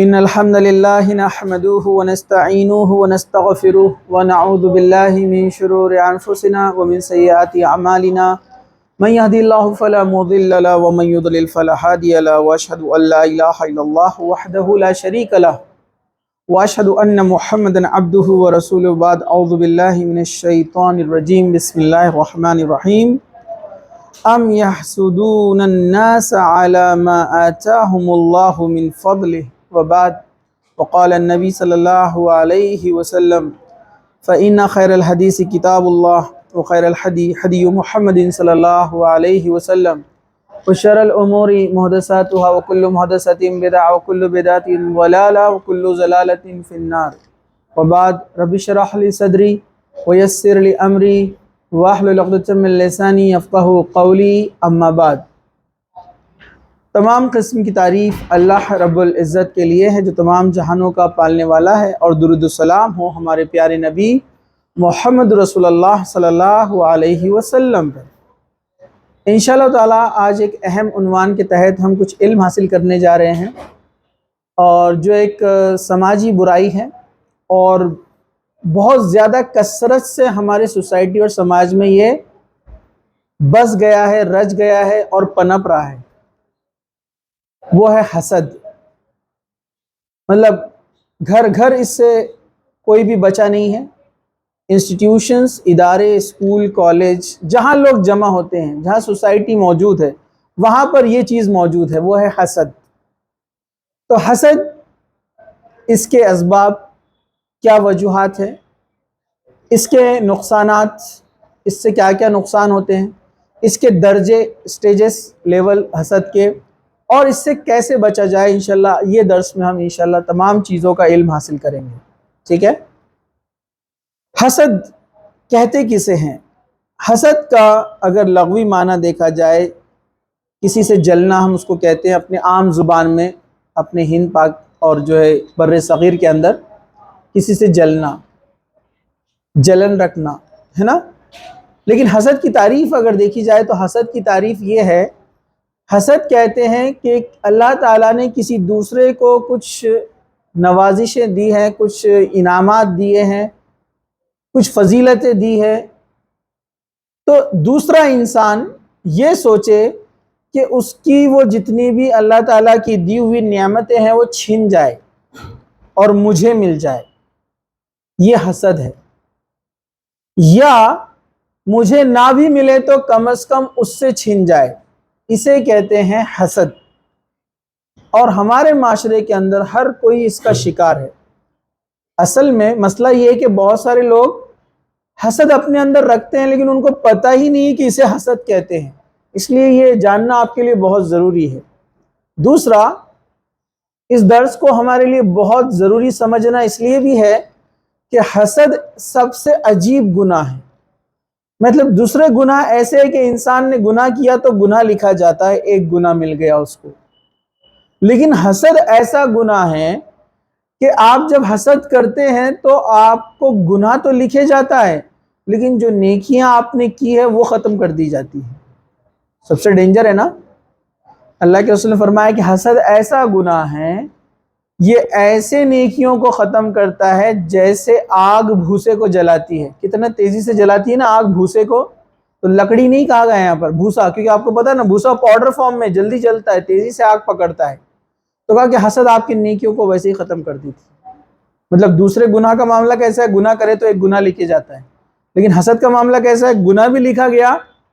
إن الحمد لله نحمده ونستعينه ونستغفره ونعوذ بالله من شرور أنفسنا ومن سيئات أعمالنا من يهدي الله فلا مضل له ومن يضلل فلا هادي له وأشهد أن لا إله إلا الله وحده لا شريك له وأشهد أن محمدا عبده ورسوله بعد أعوذ بالله من الشيطان الرجيم بسم الله الرحمن الرحيم أم يحسدون الناس على ما آتاهم الله من فضله وبعد وقال النبي صلى الله عليه وسلم فإن خير الحديث كتاب الله وخير الحدي حدي محمد صلى الله عليه وسلم وشر الأمور محدثاتها وكل محدثة بدعة وكل بدعة ضلالة وكل ضلالة في النار وبعد رب اشرح لي صدري ويسر لي أمري واحلل عقدة من لسانی یفقہوا قولی اما بعد۔ تمام قسم کی تعریف اللہ رب العزت کے لیے ہے جو تمام جہانوں کا پالنے والا ہے، اور درود و سلام ہو ہمارے پیارے نبی محمد رسول اللہ صلی اللہ علیہ وسلم پر۔ انشاءاللہ تعالیٰ آج ایک اہم عنوان کے تحت ہم کچھ علم حاصل کرنے جا رہے ہیں، اور جو ایک سماجی برائی ہے اور بہت زیادہ کثرت سے ہمارے سوسائٹی اور سماج میں یہ بس گیا ہے، رچ گیا ہے اور پنپ رہا ہے، وہ ہے حسد۔ مطلب گھر گھر اس سے کوئی بھی بچا نہیں ہے۔ انسٹیٹیوشنز، ادارے، اسکول، کالج، جہاں لوگ جمع ہوتے ہیں، جہاں سوسائٹی موجود ہے، وہاں پر یہ چیز موجود ہے، وہ ہے حسد۔ تو حسد، اس کے اسباب کیا وجوہات ہیں، اس کے نقصانات، اس سے کیا کیا نقصان ہوتے ہیں، اس کے درجے، سٹیجز، لیول حسد کے، اور اس سے کیسے بچا جائے، انشاءاللہ یہ درس میں ہم انشاءاللہ تمام چیزوں کا علم حاصل کریں گے۔ ٹھیک ہے؟ حسد کہتے کسے ہیں؟ حسد کا اگر لغوی معنی دیکھا جائے، کسی سے جلنا ہم اس کو کہتے ہیں اپنے عام زبان میں، اپنے ہند پاک اور جو ہے بر صغیر کے اندر کسی سے جلنا، جلن رکھنا ہے نا۔ لیکن حسد کی تعریف اگر دیکھی جائے تو حسد کی تعریف یہ ہے، حسد کہتے ہیں کہ اللہ تعالیٰ نے کسی دوسرے کو کچھ نوازشیں دی ہیں، کچھ انعامات دیے ہیں، کچھ فضیلتیں دی ہیں، تو دوسرا انسان یہ سوچے کہ اس کی وہ جتنی بھی اللہ تعالیٰ کی دی ہوئی نعمتیں ہیں وہ چھن جائے اور مجھے مل جائے، یہ حسد ہے۔ یا مجھے نہ بھی ملے تو کم از کم اس سے چھن جائے، اسے کہتے ہیں حسد۔ اور ہمارے معاشرے کے اندر ہر کوئی اس کا شکار ہے۔ اصل میں مسئلہ یہ ہے کہ بہت سارے لوگ حسد اپنے اندر رکھتے ہیں لیکن ان کو پتہ ہی نہیں کہ اسے حسد کہتے ہیں، اس لیے یہ جاننا آپ کے لیے بہت ضروری ہے۔ دوسرا، اس درس کو ہمارے لیے بہت ضروری سمجھنا اس لیے بھی ہے کہ حسد سب سے عجیب گناہ ہے۔ مطلب دوسرے گناہ ایسے ہے کہ انسان نے گناہ کیا تو گناہ لکھا جاتا ہے، ایک گناہ مل گیا اس کو، لیکن حسد ایسا گناہ ہے کہ آپ جب حسد کرتے ہیں تو آپ کو گناہ تو لکھے جاتا ہے لیکن جو نیکیاں آپ نے کی ہے وہ ختم کر دی جاتی ہیں۔ سب سے ڈینجر ہے نا۔ اللہ کے رسول نے فرمایا کہ حسد ایسا گناہ ہے، یہ ایسے نیکیوں کو ختم کرتا ہے جیسے آگ بھوسے کو جلاتی ہے۔ کتنا تیزی سے جلاتی ہے نا آگ بھوسے کو، تو لکڑی نہیں کہا گیا یہاں پر، بھوسا، کیونکہ آپ کو پتا ہے نا بھوسا پاؤڈر فارم میں جلدی جلتا ہے، تیزی سے آگ پکڑتا ہے، تو کہا کہ حسد آپ کی نیکیوں کو ویسے ہی ختم کر دیتی ہے۔ مطلب دوسرے گناہ کا معاملہ کیسا ہے، گناہ کرے تو ایک گناہ لکھے جاتا ہے، لیکن حسد کا معاملہ کیسا ہے، گناہ بھی لکھا گیا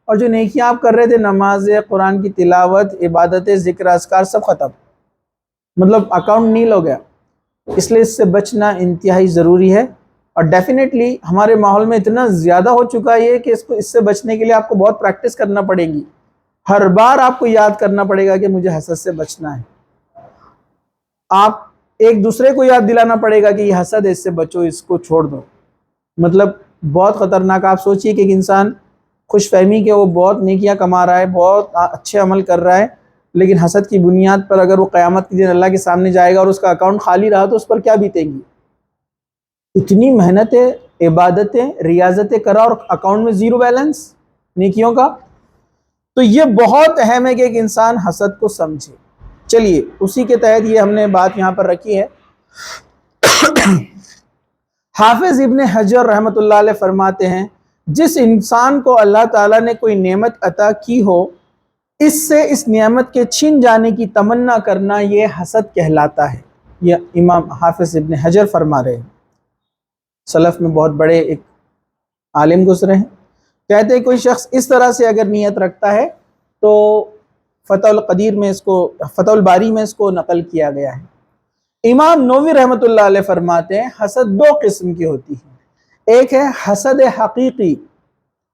اور جو نیکیاں آپ کر رہے تھے، نماز، قرآن کی تلاوت، عبادت، ذکر، اذکار، سب ختم، مطلب اکاؤنٹ نیل ہو گیا۔ اس لیے اس سے بچنا انتہائی ضروری ہے، اور ڈیفینیٹلی ہمارے ماحول میں اتنا زیادہ ہو چکا ہے کہ اس سے بچنے کے لیے آپ کو بہت پریکٹس کرنا پڑے گی، ہر بار آپ کو یاد کرنا پڑے گا کہ مجھے حسد سے بچنا ہے۔ آپ ایک دوسرے کو یاد دلانا پڑے گا کہ یہ حسد ہے، اس سے بچو، اس کو چھوڑ دو۔ مطلب بہت خطرناک۔ آپ سوچئے کہ ایک انسان خوش فہمی کہ وہ بہت نیکیاں کما رہا ہے، بہت اچھے عمل کر رہا ہے، لیکن حسد کی بنیاد پر اگر وہ قیامت کے دن اللہ کے سامنے جائے گا اور اس کا اکاؤنٹ خالی رہا تو اس پر کیا بیتے گی؟ اتنی محنتیں، عبادتیں، ریاضتیں کرا اور اکاؤنٹ میں زیرو بیلنس نیکیوں کا۔ تو یہ بہت اہم ہے کہ ایک انسان حسد کو سمجھے۔ چلیے اسی کے تحت یہ ہم نے بات یہاں پر رکھی ہے۔ حافظ ابن حجر رحمۃ اللہ علیہ فرماتے ہیں جس انسان کو اللہ تعالیٰ نے کوئی نعمت عطا کی ہو، اس سے اس نعمت کے چھن جانے کی تمنا کرنا یہ حسد کہلاتا ہے۔ یہ امام حافظ ابن حجر فرما رہے ہیں، سلف میں بہت بڑے ایک عالم گزرے ہیں۔ کہتے ہیں کوئی شخص اس طرح سے اگر نیت رکھتا ہے تو فتح القدیر میں اس کو، فتح الباری میں اس کو نقل کیا گیا ہے۔ امام نووی رحمۃ اللہ علیہ فرماتے ہیں حسد دو قسم کی ہوتی ہے، ایک ہے حسد حقیقی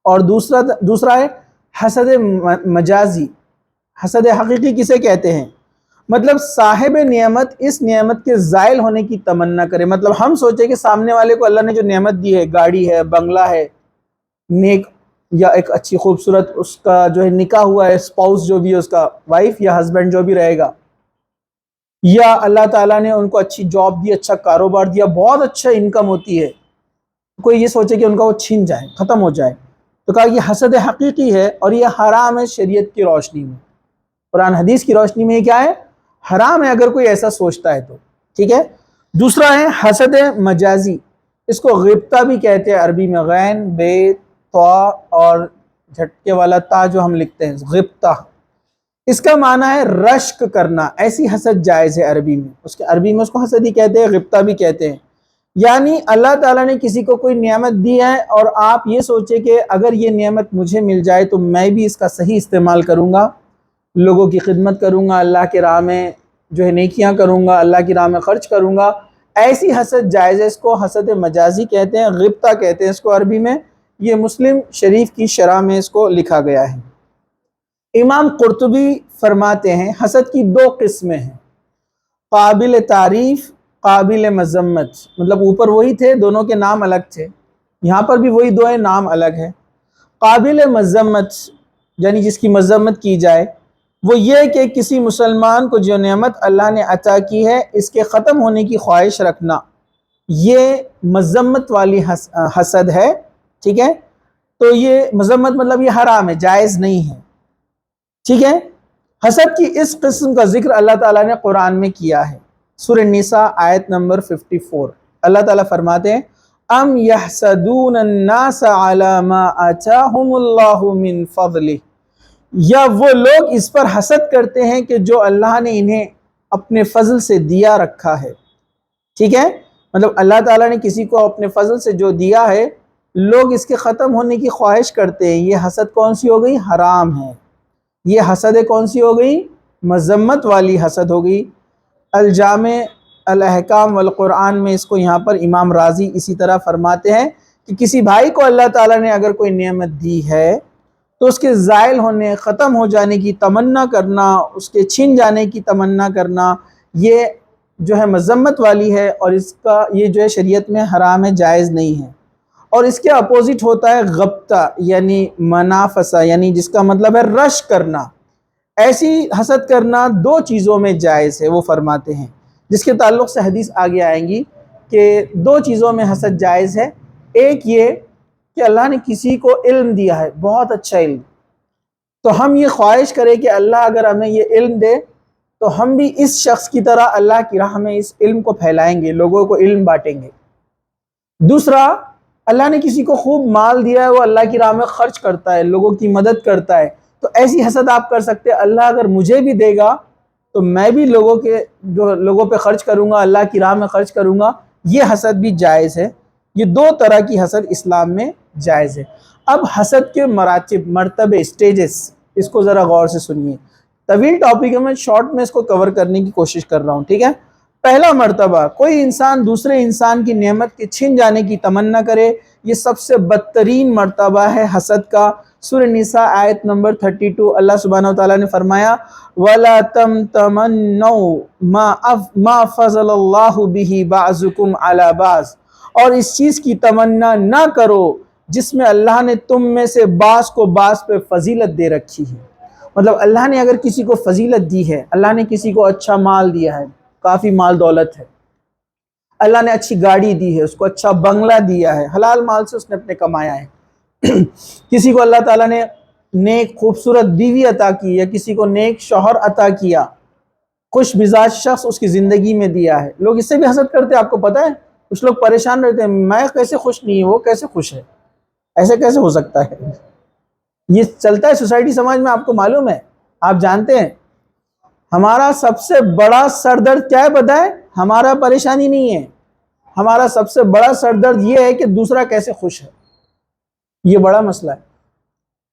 اور دوسرا ہے حسد مجازی۔ حسد حقیقی کسے کہتے ہیں؟ مطلب صاحب نعمت اس نعمت کے زائل ہونے کی تمنا کرے، مطلب ہم سوچیں کہ سامنے والے کو اللہ نے جو نعمت دی ہے، گاڑی ہے، بنگلہ ہے، نیک یا ایک اچھی خوبصورت اس کا جو ہے نکاح ہوا ہے، اسپاؤس جو بھی ہے اس کا، وائف یا ہسبینڈ جو بھی رہے گا، یا اللہ تعالیٰ نے ان کو اچھی جاب دی، اچھا کاروبار دیا، بہت اچھا انکم ہوتی ہے، کوئی یہ سوچے کہ ان کا وہ چھین جائے، ختم ہو جائے، تو کہا یہ حسد حقیقی ہے اور یہ حرام ہے شریعت کی روشنی میں، قرآن حدیث کی روشنی میں یہ کیا ہے؟ حرام ہے اگر کوئی ایسا سوچتا ہے تو، ٹھیک ہے۔ دوسرا ہے حسد مجازی، اس کو غبطہ بھی کہتے ہیں، عربی میں غین بے طا اور جھٹکے والا تا جو ہم لکھتے ہیں، غبطہ، اس کا معنی ہے رشک کرنا۔ ایسی حسد جائز ہے عربی میں، اس کے عربی میں اس کو حسد ہی کہتے ہیں، غبطہ بھی کہتے ہیں۔ یعنی اللہ تعالیٰ نے کسی کو کوئی نعمت دی ہے اور آپ یہ سوچے کہ اگر یہ نعمت مجھے مل جائے تو میں بھی اس کا صحیح استعمال کروں گا، لوگوں کی خدمت کروں گا، اللہ کے راہ میں جو ہے نیکیاں کروں گا، اللہ کی راہ میں خرچ کروں گا، ایسی حسد جائز ہے، اس کو حسد مجازی کہتے ہیں، غبطہ کہتے ہیں اس کو عربی میں۔ یہ مسلم شریف کی شرح میں اس کو لکھا گیا ہے۔ امام قرطبی فرماتے ہیں حسد کی دو قسمیں ہیں، قابل تعریف، قابل مذمت، مطلب اوپر وہی تھے، دونوں کے نام الگ تھے، یہاں پر بھی وہی دو ہیں، نام الگ ہے۔ قابل مذمت یعنی جس کی مذمت کی جائے، وہ یہ کہ کسی مسلمان کو جو نعمت اللہ نے عطا کی ہے اس کے ختم ہونے کی خواہش رکھنا، یہ مذمت والی حسد ہے، ٹھیک ہے۔ تو یہ مذمت مطلب یہ حرام ہے، جائز نہیں ہے، ٹھیک ہے۔ حسد کی اس قسم کا ذکر اللہ تعالیٰ نے قرآن میں کیا ہے، سورہ النساء آیت نمبر 54۔ اللہ تعالیٰ فرماتے ہیں ام یحسدون الناس علی ما آتاہم اللہ من فضلہ، یا وہ لوگ اس پر حسد کرتے ہیں کہ جو اللہ نے انہیں اپنے فضل سے دیا رکھا ہے، ٹھیک ہے۔ مطلب اللہ تعالیٰ نے کسی کو اپنے فضل سے جو دیا ہے، لوگ اس کے ختم ہونے کی خواہش کرتے ہیں، یہ حسد کون سی ہو گئی؟ حرام ہے۔ یہ حسد کون سی ہو گئی؟ مذمت والی حسد ہو گئی۔ الجامع الاحکام والقرآن میں اس کو یہاں پر امام رازی اسی طرح فرماتے ہیں کہ کسی بھائی کو اللہ تعالیٰ نے اگر کوئی نعمت دی ہے تو اس کے زائل ہونے، ختم ہو جانے کی تمنا کرنا، اس کے چھن جانے کی تمنا کرنا، یہ جو ہے مذمت والی ہے، اور اس کا یہ جو ہے شریعت میں حرام ہے، جائز نہیں ہے۔ اور اس کے اپوزٹ ہوتا ہے غبطہ یعنی منافسہ، یعنی جس کا مطلب ہے رش کرنا۔ ایسی حسد کرنا دو چیزوں میں جائز ہے، وہ فرماتے ہیں، جس کے تعلق سے حدیث آگے آئیں گی کہ دو چیزوں میں حسد جائز ہے۔ ایک یہ کہ اللہ نے کسی کو علم دیا ہے، بہت اچھا علم، تو ہم یہ خواہش کریں کہ اللہ اگر ہمیں یہ علم دے تو ہم بھی اس شخص کی طرح اللہ کی راہ میں اس علم کو پھیلائیں گے، لوگوں کو علم بانٹیں گے۔ دوسرا، اللہ نے کسی کو خوب مال دیا ہے، وہ اللہ کی راہ میں خرچ کرتا ہے، لوگوں کی مدد کرتا ہے، تو ایسی حسد آپ کر سکتے ہیں، اللہ اگر مجھے بھی دے گا تو میں بھی لوگوں پہ خرچ کروں گا، اللہ کی راہ میں خرچ کروں گا، یہ حسد بھی جائز ہے۔ یہ دو طرح کی حسد اسلام میں جائز ہے۔ اب حسد کے مراتب، مرتبے، سٹیجز، اس کو ذرا غور سے سنیے، طویل ٹاپک ہے، میں شارٹ میں اس کو کور کرنے کی کوشش کر رہا ہوں، ٹھیک ہے۔ پہلا مرتبہ، کوئی انسان دوسرے انسان کی نعمت کے چھن جانے کی تمنا کرے، یہ سب سے بدترین مرتبہ ہے حسد کا۔ سورہ النساء آیت نمبر 32 اللہ سبحانہ وتعالیٰ نے فرمایا وَلَا تَمْتَمَنَّوْا مَا فَضَلَ اللَّهُ بِهِ بَعْضُكُمْ عَلَى بَعْضٍ، اور اس چیز کی تمنا نہ کرو جس میں اللہ نے تم میں سے بعض کو بعض پہ فضیلت دے رکھی ہے۔ مطلب اللہ نے اگر کسی کو فضیلت دی ہے، اللہ نے کسی کو اچھا مال دیا ہے، کافی مال دولت ہے، اللہ نے اچھی گاڑی دی ہے، اس کو اچھا بنگلہ دیا ہے، حلال مال سے اس نے اپنے کمایا ہے، کسی کو اللہ تعالیٰ نے نیک خوبصورت بیوی عطا کی یا کسی کو نیک شوہر عطا کیا، خوش مزاج شخص اس کی زندگی میں دیا ہے، لوگ اس سے بھی حسد کرتے ہیں. آپ کو پتہ ہے کچھ لوگ پریشان رہتے ہیں، میں کیسے خوش نہیں ہوں، وہ کیسے خوش ہے، ایسے کیسے ہو سکتا ہے. یہ چلتا ہے سوسائٹی سماج میں. آپ کو معلوم ہے، آپ جانتے ہیں ہمارا سب سے بڑا سر درد کیا ہے پتہ ہے؟ ہمارا پریشانی نہیں ہے، ہمارا سب سے بڑا سر درد یہ ہے کہ دوسرا کیسے خوش ہے. یہ بڑا مسئلہ ہے.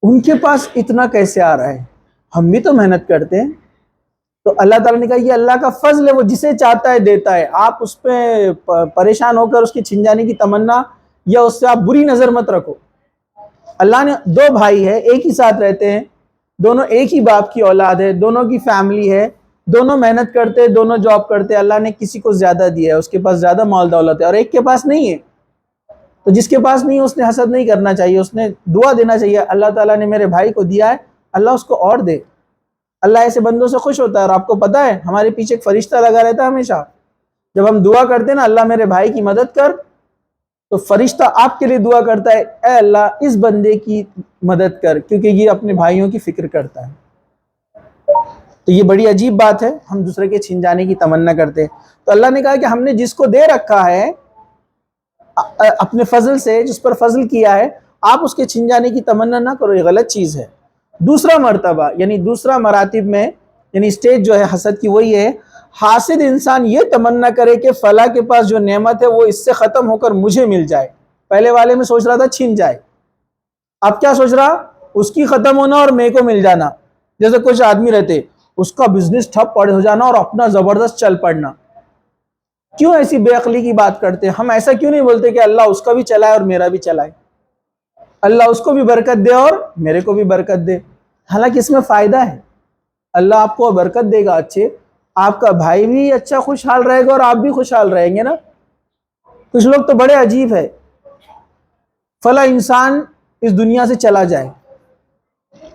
ان کے پاس اتنا کیسے آ رہا ہے، ہم بھی تو محنت کرتے ہیں. تو اللہ تعالیٰ نے کہا یہ اللہ کا فضل ہے، وہ جسے چاہتا ہے دیتا ہے. آپ اس پہ پریشان ہو کر اس کی چھن جانے کی تمنا یا اس سے آپ بری نظر مت رکھو. اللہ نے دو بھائی ہے، ایک ہی ساتھ رہتے ہیں، دونوں ایک ہی باپ کی اولاد ہے، دونوں کی فیملی ہے، دونوں محنت کرتے، دونوں جاب کرتے. اللہ نے کسی کو زیادہ دیا ہے، اس کے پاس زیادہ مال دولت ہے، اور ایک کے پاس نہیں ہے. تو جس کے پاس نہیں ہے اس نے حسد نہیں کرنا چاہیے، اس نے دعا دینا چاہیے، اللہ تعالیٰ نے میرے بھائی کو دیا ہے، اللہ اس کو اور دے. اللہ ایسے بندوں سے خوش ہوتا ہے. اور آپ کو پتہ ہے ہمارے پیچھے ایک فرشتہ لگا رہتا ہے ہمیشہ. جب ہم دعا کرتے ہیں نا اللہ میرے بھائی کی مدد کر، تو فرشتہ آپ کے لیے دعا کرتا ہے اے اللہ اس بندے کی مدد کر، کیونکہ یہ اپنے بھائیوں کی فکر کرتا ہے. تو یہ بڑی عجیب بات ہے، ہم دوسرے کے چھن جانے کی تمنا کرتے. تو اللہ نے کہا کہ ہم نے جس کو دے رکھا ہے اپنے فضل سے، جس پر فضل کیا ہے، آپ اس کے چھن جانے کی تمنا نہ کرو، یہ غلط چیز ہے. دوسرا مرتبہ یعنی دوسرا مراتب میں یعنی سٹیج جو ہے حسد کی وہی ہے، حاسد انسان یہ تمنا کرے کہ فلاں کے پاس جو نعمت ہے وہ اس سے ختم ہو کر مجھے مل جائے. پہلے والے میں سوچ رہا تھا چھن جائے، اب کیا سوچ رہا؟ اس کی ختم ہونا اور میرے کو مل جانا. جیسے کچھ آدمی رہتے اس کا بزنس ٹھپ پڑ ہو جانا اور اپنا زبردست چل پڑنا. کیوں ایسی بے عقلی کی بات کرتے ہیں؟ ہم ایسا کیوں نہیں بولتے کہ اللہ اس کا بھی چلائے اور میرا بھی چلائے، اللہ اس کو بھی برکت دے اور میرے کو بھی برکت دے. حالانکہ اس میں فائدہ ہے، اللہ آپ کو برکت دے گا، اچھے آپ کا بھائی بھی اچھا خوشحال رہے گا اور آپ بھی خوشحال رہیں گے نا. کچھ لوگ تو بڑے عجیب ہے، فلاں انسان اس دنیا سے چلا جائے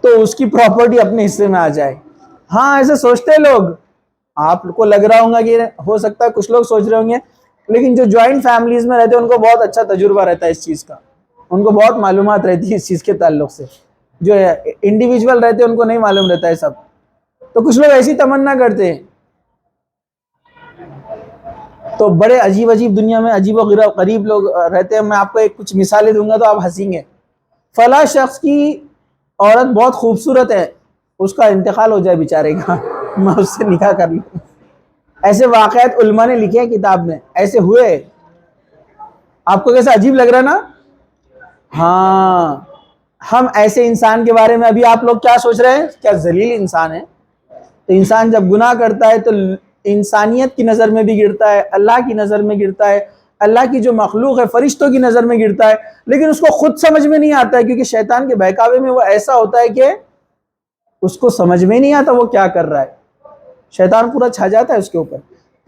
تو اس کی پراپرٹی اپنے حصے میں آ جائے. ہاں ایسے سوچتے ہیں لوگ. آپ کو لگ رہا ہوگا کہ ہو سکتا ہے کچھ لوگ سوچ رہے ہوں گے، لیکن جو جوائنٹ فیملیز میں رہتے ہیں ان کو بہت اچھا تجربہ رہتا ہے اس چیز کا، ان کو بہت معلومات رہتی ہے اس چیز کے تعلق سے. جو انڈیویجول رہتے ہیں ان کو نہیں معلوم رہتا ہے سب. تو کچھ لوگ ایسی تمنا کرتے ہیں. تو بڑے عجیب عجیب دنیا میں عجیب و غریب لوگ رہتے ہیں. میں آپ کو کچھ مثالیں دوں گا تو آپ ہنسیں گے. فلاں شخص کی عورت بہت خوبصورت ہے، اس کا انتقال ہو جائے بیچارے کا، میں اس سے نکاح کر لوں. ایسے واقعات علماء نے لکھے ہیں کتاب میں، ایسے ہوئے. آپ کو کیسا عجیب لگ رہا نا؟ ہاں ہم ایسے انسان کے بارے میں ابھی آپ لوگ کیا سوچ رہے ہیں؟ کیا ذلیل انسان ہے. تو انسان جب گناہ کرتا ہے تو انسانیت کی نظر میں بھی گرتا ہے، اللہ کی نظر میں گرتا ہے، اللہ کی جو مخلوق ہے فرشتوں کی نظر میں گرتا ہے. لیکن اس کو خود سمجھ میں نہیں آتا ہے، کیونکہ شیطان کے بہکاوے میں وہ ایسا ہوتا ہے کہ اس کو سمجھ میں نہیں آتا وہ کیا کر رہا ہے. شیطان پورا چھا جاتا ہے اس کے اوپر.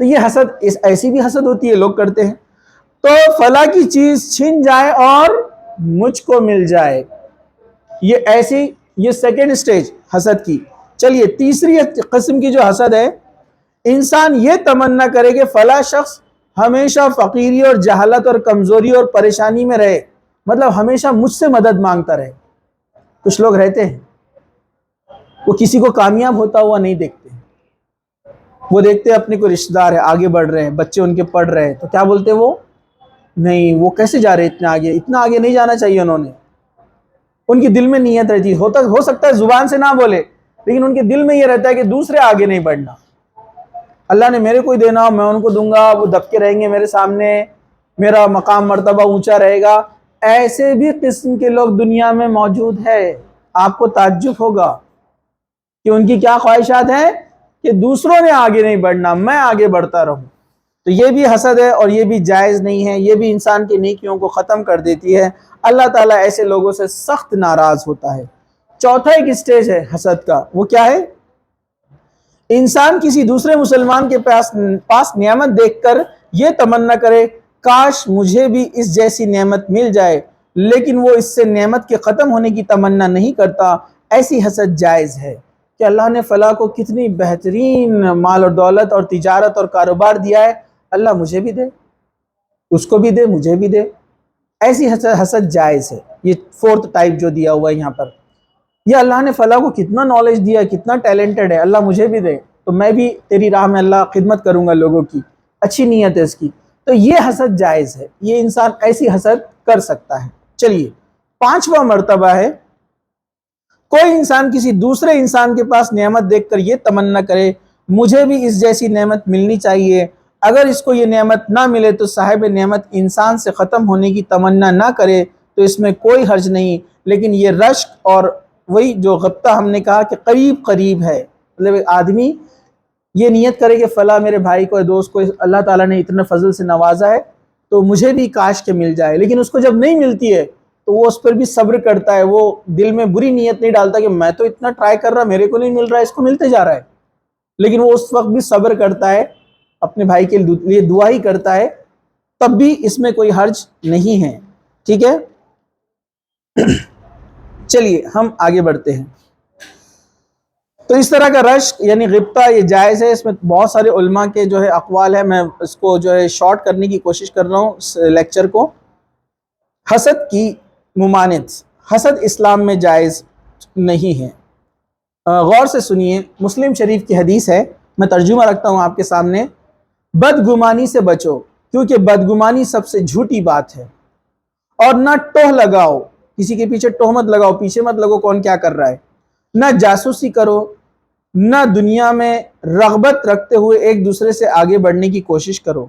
تو یہ حسد، ایسی بھی حسد ہوتی ہے، لوگ کرتے ہیں. تو فلاں کی چیز چھن جائے اور مجھ کو مل جائے، یہ ایسی، یہ سیکنڈ سٹیج حسد کی. چلیے تیسری قسم کی جو حسد ہے، انسان یہ تمنا کرے کہ فلاں شخص ہمیشہ فقیری اور جہالت اور کمزوری اور پریشانی میں رہے، مطلب ہمیشہ مجھ سے مدد مانگتا رہے. کچھ لوگ رہتے ہیں وہ کسی کو کامیاب ہوتا ہوا نہیں دیکھتے، وہ دیکھتے اپنے کو رشتہ دار ہے آگے بڑھ رہے ہیں، بچے ان کے پڑھ رہے ہیں، تو کیا بولتے وہ؟ نہیں وہ کیسے جا رہے اتنا آگے، اتنا آگے نہیں جانا چاہیے انہوں نے. ان کی دل میں نیت رہتی ہے، ہو سکتا ہے زبان سے نہ بولے، لیکن ان کے دل میں یہ رہتا ہے کہ دوسرے آگے نہیں بڑھنا. اللہ نے میرے کو ہی دینا، میں ان کو دوں گا، وہ دبکے رہیں گے میرے سامنے، میرا مقام مرتبہ اونچا رہے گا. ایسے بھی قسم کے لوگ دنیا میں موجود ہے. آپ کو تعجب ہوگا کہ ان کی کیا خواہشات ہیں کہ دوسروں نے آگے نہیں بڑھنا، میں آگے بڑھتا رہوں. تو یہ بھی حسد ہے اور یہ بھی جائز نہیں ہے، یہ بھی انسان کی نیکیوں کو ختم کر دیتی ہے. اللہ تعالیٰ ایسے لوگوں سے سخت ناراض ہوتا ہے. چوتھا ایک سٹیج ہے حسد کا، وہ کیا ہے؟ انسان کسی دوسرے مسلمان کے پاس نعمت دیکھ کر یہ تمنا کرے کاش مجھے بھی اس جیسی نعمت مل جائے، لیکن وہ اس سے نعمت کے ختم ہونے کی تمنا نہیں کرتا. ایسی حسد جائز ہے کہ اللہ نے فلاں کو کتنی بہترین مال اور دولت اور تجارت اور کاروبار دیا ہے، اللہ مجھے بھی دے، اس کو بھی دے، مجھے بھی دے. ایسی حسد جائز ہے. یہ فورتھ ٹائپ جو دیا ہوا ہے یہاں پر. یا اللہ نے فلاں کو کتنا نالج دیا، کتنا ٹیلنٹڈ ہے، اللہ مجھے بھی دے تو میں بھی تیری راہ میں اللہ خدمت کروں گا لوگوں کی، اچھی نیت ہے اس کی، تو یہ حسد جائز ہے، یہ انسان ایسی حسد کر سکتا ہے۔ چلیے 5واں مرتبہ ہے، کوئی انسان کسی دوسرے انسان کے پاس نعمت دیکھ کر یہ تمنا کرے مجھے بھی اس جیسی نعمت ملنی چاہیے، اگر اس کو یہ نعمت نہ ملے تو صاحب نعمت انسان سے ختم ہونے کی تمنا نہ کرے تو اس میں کوئی حرج نہیں، لیکن یہ رشک اور وہی جو غبطہ ہم نے کہا کہ قریب قریب ہے، مطلب آدمی یہ نیت کرے کہ فلاں میرے بھائی کو دوست کو اللہ تعالیٰ نے اتنے فضل سے نوازا ہے تو مجھے بھی کاش کے مل جائے، لیکن اس کو جب نہیں ملتی ہے تو وہ اس پر بھی صبر کرتا ہے، وہ دل میں بری نیت نہیں ڈالتا کہ میں تو اتنا ٹرائی کر رہا میرے کو نہیں مل رہا ہے، اس کو ملتے جا رہا ہے، لیکن وہ اس وقت بھی صبر کرتا ہے، اپنے بھائی کے لیے دعا ہی کرتا ہے، تب بھی اس میں کوئی حرج نہیں ہے، ٹھیک ہے۔ چلیے ہم آگے بڑھتے ہیں۔ تو اس طرح کا رشک یعنی غبطہ یہ جائز ہے، اس میں بہت سارے علماء کے جو ہے اقوال ہے، میں اس کو جو ہے شارٹ کرنے کی کوشش کر رہا ہوں اس لیکچر کو۔ حسد کی ممانعت، حسد اسلام میں جائز نہیں ہے۔ غور سے سنیے، مسلم شریف کی حدیث ہے، میں ترجمہ رکھتا ہوں آپ کے سامنے، بدگمانی سے بچو کیونکہ بدگمانی سب سے جھوٹی بات ہے، اور نہ ٹوہ لگاؤ، کسی کے پیچھے ٹوہ مت لگاؤ، پیچھے مت لگو کون کیا کر رہا ہے، نہ جاسوسی کرو، نہ دنیا میں رغبت رکھتے ہوئے ایک دوسرے سے آگے بڑھنے کی کوشش کرو،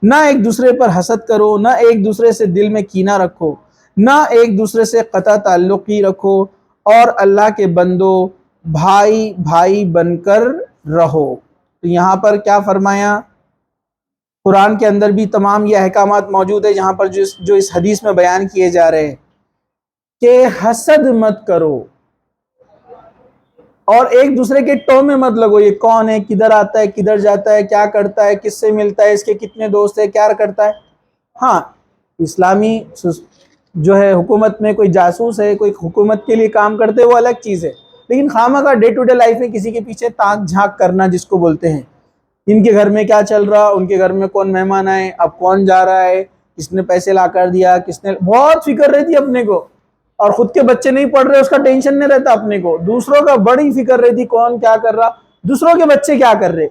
نہ ایک دوسرے پر حسد کرو، نہ ایک دوسرے سے دل میں کینہ رکھو، نہ ایک دوسرے سے قطع تعلقی رکھو، اور اللہ کے بندو بھائی بھائی بن کر رہو۔ تو یہاں پر کیا فرمایا؟ قرآن کے اندر بھی تمام یہ احکامات موجود ہے یہاں پر جو اس حدیث میں بیان کیے جا رہے ہیں کہ حسد مت کرو اور ایک دوسرے کے ٹو میں مت لگو، یہ کون ہے، کدھر آتا ہے، کدھر جاتا ہے، کیا کرتا ہے، کس سے ملتا ہے، اس کے کتنے دوست ہیں، کیا کرتا ہے۔ ہاں اسلامی جو ہے حکومت میں کوئی جاسوس ہے، کوئی حکومت کے لیے کام کرتے وہ الگ چیز ہے، لیکن خامہ کا ڈے ٹو ڈے لائف میں کسی کے پیچھے تاک جھانک کرنا جس کو بولتے ہیں، ان کے گھر میں کیا چل رہا، ان کے گھر میں کون مہمان آئے، اب کون جا رہا ہے، کس نے پیسے لا کر دیا، کس نے، بہت فکر رہتی ہے اپنے کو، اور خود کے بچے نہیں پڑھ رہے اس کا ٹینشن نہیں رہتا اپنے کو، دوسروں کا بڑی فکر رہتی کون کیا کر رہا، دوسروں کے بچے کیا کر رہے،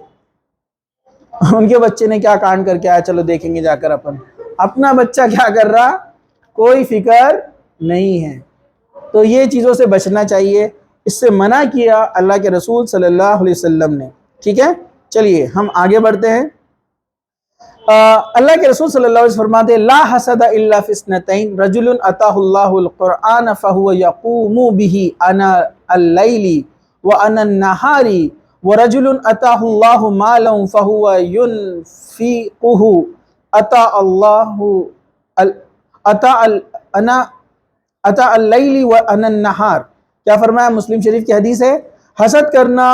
ان کے بچے نے کیا کانڈ کر کے آیا چلو دیکھیں گے جا کر، اپنا بچہ کیا کر رہا کوئی فکر نہیں ہے۔ تو یہ چیزوں سے بچنا چاہیے، اس سے منع کیا اللہ کے رسول صلی اللہ علیہ وسلم نے، ٹھیک ہے۔ چلیے ہم آگے بڑھتے ہیں۔ اللہ کے رسول صلی اللہ علیہ وسلم فرماتے ہیں لا حسد الا فی اثنتین رجل اتاہ اللہ القرآن فہو یقوم به انا اللیل وانا النہار ورجل اتاہ اللہ مالا فہو ينفقه اتا اللیل وانا النہار۔ کیا فرمایا؟ مسلم شریف کی حدیث ہے، حسد کرنا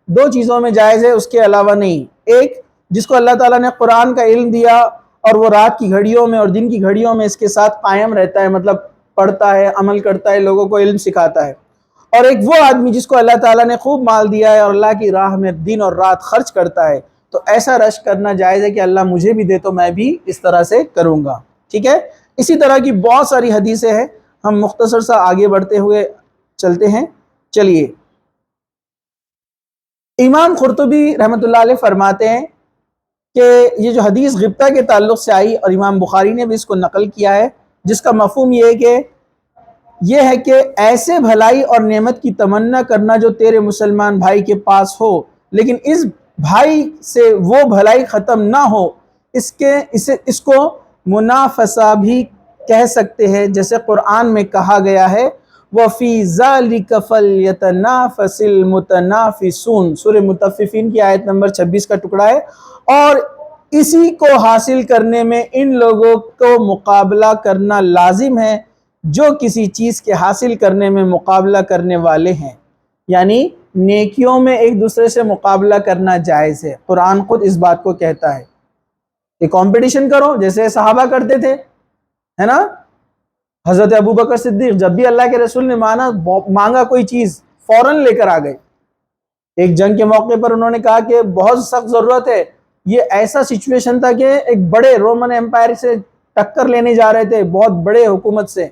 دو چیزوں میں جائز ہے، اس کے علاوہ نہیں۔ ایک، جس کو اللہ تعالیٰ نے قرآن کا علم دیا اور وہ رات کی گھڑیوں میں اور دن کی گھڑیوں میں اس کے ساتھ قائم رہتا ہے، مطلب پڑھتا ہے، عمل کرتا ہے، لوگوں کو علم سکھاتا ہے، اور ایک وہ آدمی جس کو اللہ تعالیٰ نے خوب مال دیا ہے اور اللہ کی راہ میں دن اور رات خرچ کرتا ہے، تو ایسا رشک کرنا جائز ہے کہ اللہ مجھے بھی دے تو میں بھی اس طرح سے کروں گا، ٹھیک ہے۔ اسی طرح کی بہت ساری حدیثیں ہیں، ہم مختصر سا آگے بڑھتے ہوئے چلتے ہیں۔ چلیے امام قرطبی رحمۃ اللہ علیہ فرماتے ہیں کہ یہ جو حدیث غبطہ کے تعلق سے آئی اور امام بخاری نے بھی اس کو نقل کیا ہے، جس کا مفہوم یہ ہے کہ ایسے بھلائی اور نعمت کی تمنا کرنا جو تیرے مسلمان بھائی کے پاس ہو، لیکن اس بھائی سے وہ بھلائی ختم نہ ہو، اس کو منافسہ بھی کہہ سکتے ہیں، جیسے قرآن میں کہا گیا ہے وَفِي ذَلِكَ فَلْيَتَنَافَسِ الْمُتَنَافِسُونَ، سورہ مطففین کی آیت نمبر 26 کا ٹکڑا ہے، اور اسی کو حاصل کرنے میں ان لوگوں کو مقابلہ کرنا لازم ہے جو کسی چیز کے حاصل کرنے میں مقابلہ کرنے والے ہیں، یعنی نیکیوں میں ایک دوسرے سے مقابلہ کرنا جائز ہے، قرآن خود اس بات کو کہتا ہے کہ کمپٹیشن کرو جیسے صحابہ کرتے تھے، ہے نا۔ حضرت ابوبکر صدیق جب بھی اللہ کے رسول نے مانگا کوئی چیز فوراً لے کر آ گئے۔ ایک جنگ کے موقع پر انہوں نے کہا کہ بہت سخت ضرورت ہے، یہ ایسا سچویشن تھا کہ ایک بڑے رومن امپائر سے ٹکر لینے جا رہے تھے، بہت بڑے حکومت سے،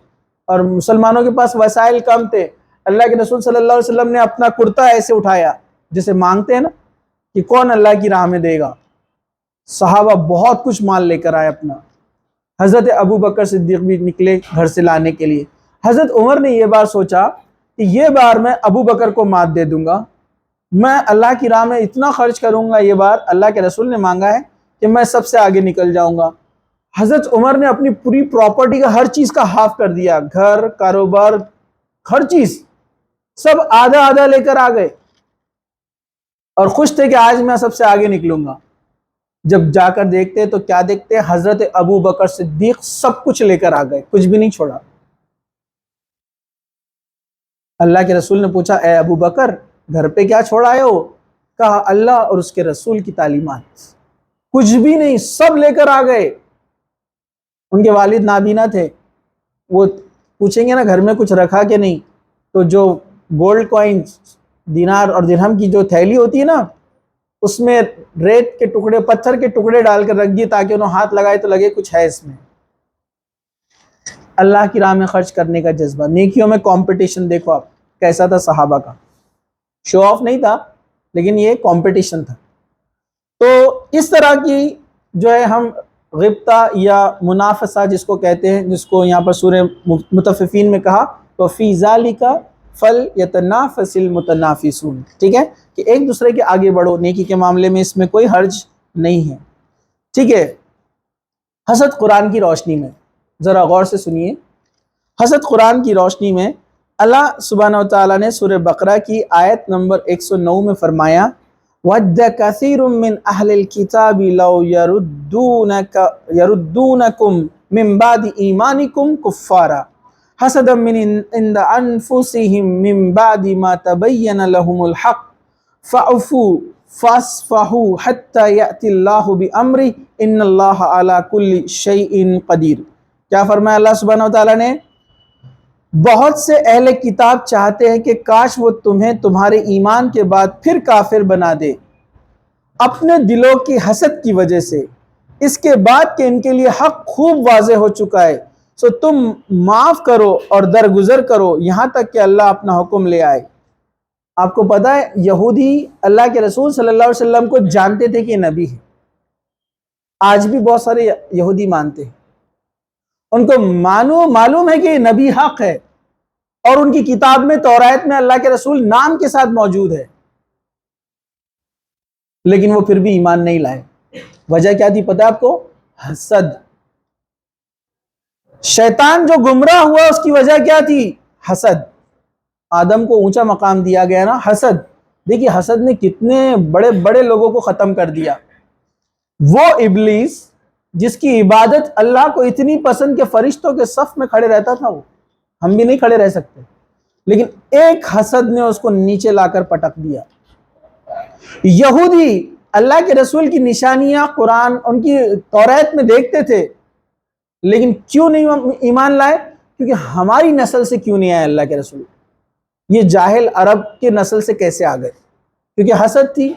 اور مسلمانوں کے پاس وسائل کم تھے، اللہ کے رسول صلی اللہ علیہ وسلم نے اپنا کرتا ایسے اٹھایا جسے مانگتے ہیں نا کہ کون اللہ کی راہ میں دے گا. صحابہ بہت کچھ مال لے کر آئے اپنا. حضرت ابو بکر صدیق بھی نکلے گھر سے لانے کے لیے. حضرت عمر نے یہ بار سوچا کہ یہ بار میں ابو بکر کو مات دے دوں گا، میں اللہ کی راہ میں اتنا خرچ کروں گا، یہ بار اللہ کے رسول نے مانگا ہے کہ میں سب سے آگے نکل جاؤں گا. حضرت عمر نے اپنی پوری پراپرٹی کا ہر چیز کا ہاف کر دیا، گھر، کاروبار، ہر چیز سب آدھا آدھا لے کر آ گئے اور خوش تھے کہ آج میں سب سے آگے نکلوں گا. جب جا کر دیکھتے تو کیا دیکھتے؟ حضرت ابو بکر صدیق سب کچھ لے کر آ گئے، کچھ بھی نہیں چھوڑا. اللہ کے رسول نے پوچھا اے ابو بکر گھر پہ کیا چھوڑ آئے ہو؟ کہا اللہ اور اس کے رسول کی تعلیمات. کچھ بھی نہیں، سب لے کر آ گئے. ان کے والد نابینا تھے، وہ پوچھیں گے نا گھر میں کچھ رکھا کہ نہیں، تو جو گولڈ کوائنز، دینار اور درہم کی جو تھیلی ہوتی ہے نا، اس میں ریت کے ٹکڑے، پتھر کے ٹکڑے ڈال کر رکھ دیے تاکہ انہوں ہاتھ لگائے تو لگے کچھ ہے اس میں. اللہ کی راہ میں خرچ کرنے کا جذبہ. نیکیوں میں کمپٹیشن دیکھو آپ کیسا تھا صحابہ کا. شو آف نہیں تھا لیکن یہ کمپٹیشن تھا. تو اس طرح کی جو ہے ہم غبطہ یا منافسہ جس کو کہتے ہیں، جس کو یہاں پر سورہ مطففین میں کہا تو فی ذالک فلیتنافس المتنافسون، ٹھیک ہے، کہ ایک دوسرے کے آگے بڑھو نیکی کے معاملے میں، اس میں کوئی حرج نہیں ہے. ٹھیک ہے. حسد قرآن کی روشنی میں ذرا غور سے سنیے. حسد قرآن کی روشنی میں اللہ سبحانہ و تعالیٰ نے سورہ بقرہ کی آیت نمبر 109 میں فرمایا وَدَّ كَثِيرٌ مِّنْ أَهْلِ الْكِتَابِ لَوْ يَرُدُّونَكُمْ مِّن بَعْدِ إِيمَانِكُمْ كُفَّارًا حَسَدًا مِّنْ عِندَ أَنفُسِهِم مِّن بَعْدِ مَا تَبَيَّنَ لَهُمُ الْحَقُّ فَاعْفُوا فَاصْفَحُوا حَتَّى يَأْتِيَ اللَّهُ بِأَمْرِهِ إِنَّ اللَّهَ عَلَى كُلِّ شَيْءٍ قَدِيرٌ. کیا فرمایا اللہ سبحانہ و تعالیٰ نے؟ بہت سے اہل کتاب چاہتے ہیں کہ کاش وہ تمہیں تمہارے ایمان کے بعد پھر کافر بنا دے اپنے دلوں کی حسد کی وجہ سے، اس کے بعد کہ ان کے لیے حق خوب واضح ہو چکا ہے. سو تم معاف کرو اور درگزر کرو یہاں تک کہ اللہ اپنا حکم لے آئے. آپ کو پتا ہے یہودی اللہ کے رسول صلی اللہ علیہ وسلم کو جانتے تھے کہ یہ نبی ہے. آج بھی بہت سارے یہودی مانتے ہیں، ان کو معلوم ہے کہ یہ نبی حق ہے اور ان کی کتاب میں تورات میں اللہ کے رسول نام کے ساتھ موجود ہے، لیکن وہ پھر بھی ایمان نہیں لائے. وجہ کیا تھی پتہ ہے آپ کو؟ حسد. شیطان جو گمراہ ہوا اس کی وجہ کیا تھی؟ حسد. آدم کو اونچا مقام دیا گیا نا، حسد. دیکھیے حسد نے کتنے بڑے بڑے لوگوں کو ختم کر دیا. وہ ابلیس جس کی عبادت اللہ کو اتنی پسند کہ فرشتوں کے صف میں کھڑے رہتا تھا، وہ ہم بھی نہیں کھڑے رہ سکتے، لیکن ایک حسد نے اس کو نیچے لا کر پٹک دیا. یہودی اللہ کے رسول کی نشانیاں قرآن ان کی تورات میں دیکھتے تھے، لیکن کیوں نہیں ایمان لائے؟ کیونکہ ہماری نسل سے کیوں نہیں آئے اللہ کے رسول؟ یہ جاہل عرب کے نسل سے کیسے آ گئے؟ کیونکہ حسد تھی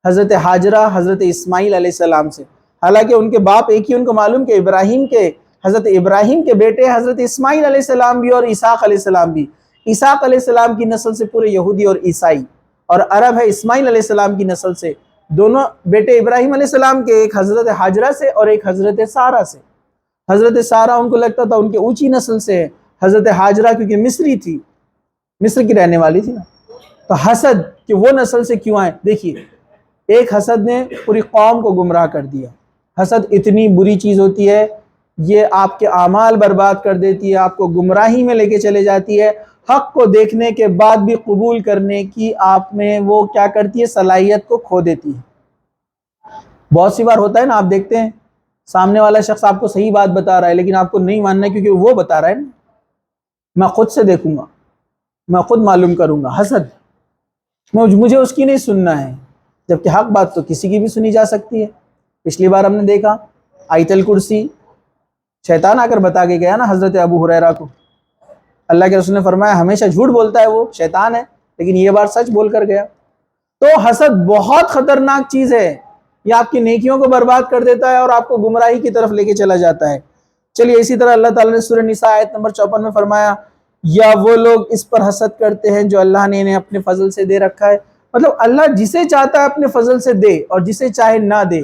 حضرت حاجرہ حضرت اسماعیل علیہ السلام سے. حالانکہ ان کے باپ ایک ہی، ان کو معلوم کہ حضرت ابراہیم کے بیٹے حضرت اسماعیل علیہ السلام بھی اور اسحاق علیہ السلام بھی. اسحاق علیہ السلام کی نسل سے پورے یہودی اور عیسائی، اور عرب ہے اسماعیل علیہ السلام کی نسل سے دونوں بیٹے ابراہیم علیہ السلام کے، ایک حضرت حاجرہ سے اور ایک حضرت سارہ سے. حضرت سارہ ان کو لگتا تھا ان کے اونچی نسل سے ہے، حضرت حاجرہ کیونکہ مصری تھی، مصر کی رہنے والی تھی نا. تو حسد کہ وہ نسل سے کیوں آئے. دیکھیے ایک حسد نے پوری قوم کو گمراہ کر دیا. حسد اتنی بری چیز ہوتی ہے، یہ آپ کے اعمال برباد کر دیتی ہے، آپ کو گمراہی میں لے کے چلے جاتی ہے. حق کو دیکھنے کے بعد بھی قبول کرنے کی آپ میں وہ کیا کرتی ہے؟ صلاحیت کو کھو دیتی ہے. بہت سی بار ہوتا ہے نا، آپ دیکھتے ہیں سامنے والا شخص آپ کو صحیح بات بتا رہا ہے لیکن آپ کو نہیں ماننا ہے کیونکہ وہ بتا رہا ہے نا. میں خود سے دیکھوں گا، میں خود معلوم کروں گا. حسد مجھے اس کی نہیں سننا ہے، جبکہ حق بات تو کسی کی بھی سنی جا سکتی ہے. پچھلی بار ہم نے دیکھا آیت الکرسی شیطان آ کر بتا کے گیا نا حضرت ابو ہریرہ کو. اللہ کے رسول نے فرمایا ہمیشہ جھوٹ بولتا ہے وہ شیطان ہے، لیکن یہ بار سچ بول کر گیا. تو حسد بہت خطرناک چیز ہے، یہ آپ کی نیکیوں کو برباد کر دیتا ہے اور آپ کو گمراہی کی طرف لے کے چلا جاتا ہے. چلیے اسی طرح اللہ تعالیٰ نے سورہ نساء آیت نمبر 54 میں فرمایا یا وہ لوگ اس پر حسد کرتے ہیں جو اللہ نے انہیں اپنے فضل سے دے رکھا ہے. مطلب اللہ جسے چاہتا ہے اپنے فضل سے دے اور جسے چاہے نہ دے,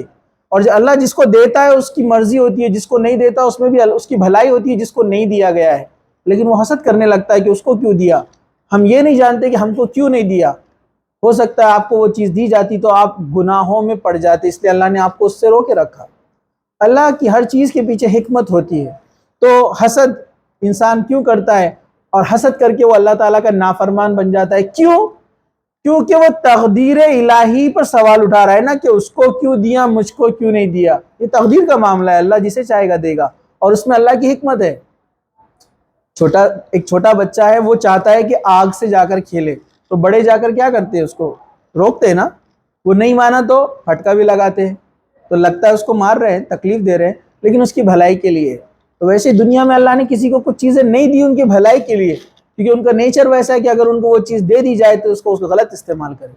اور اللہ جس کو دیتا ہے اس کی مرضی ہوتی ہے, جس کو نہیں دیتا اس میں بھی اس کی بھلائی ہوتی ہے جس کو نہیں دیا گیا ہے, لیکن وہ حسد کرنے لگتا ہے کہ اس کو کیوں دیا. ہم یہ نہیں جانتے کہ ہم کو کیوں نہیں دیا. ہو سکتا ہے آپ کو وہ چیز دی جاتی تو آپ گناہوں میں پڑ جاتے, اس لیے اللہ نے آپ کو اس سے روکے رکھا. اللہ کی ہر چیز کے پیچھے حکمت ہوتی ہے. تو حسد انسان کیوں کرتا ہے, اور حسد کر کے وہ اللہ تعالیٰ کا نافرمان بن جاتا ہے. کیوں؟ کیونکہ وہ تقدیر الہی پر سوال اٹھا رہا ہے نا, کہ اس کو کیوں دیا, مجھ کو کیوں نہیں دیا. یہ تقدیر کا معاملہ ہے, اللہ جسے چاہے گا دے گا, اور اس میں اللہ کی حکمت ہے. ایک چھوٹا بچہ ہے, وہ چاہتا ہے کہ آگ سے جا کر کھیلے, تو بڑے جا کر کیا کرتے ہیں, اس کو روکتے ہیں نا. وہ نہیں مانا تو پھٹکا بھی لگاتے ہیں, تو لگتا ہے اس کو مار رہے ہیں, تکلیف دے رہے ہیں, لیکن اس کی بھلائی کے لیے. تو ویسے دنیا میں اللہ نے کسی کو کچھ چیزیں نہیں دی ان کی بھلائی کے لیے, کیونکہ ان کا نیچر ویسا ہے کہ اگر ان کو وہ چیز دے دی جائے تو اس کو غلط استعمال کرے.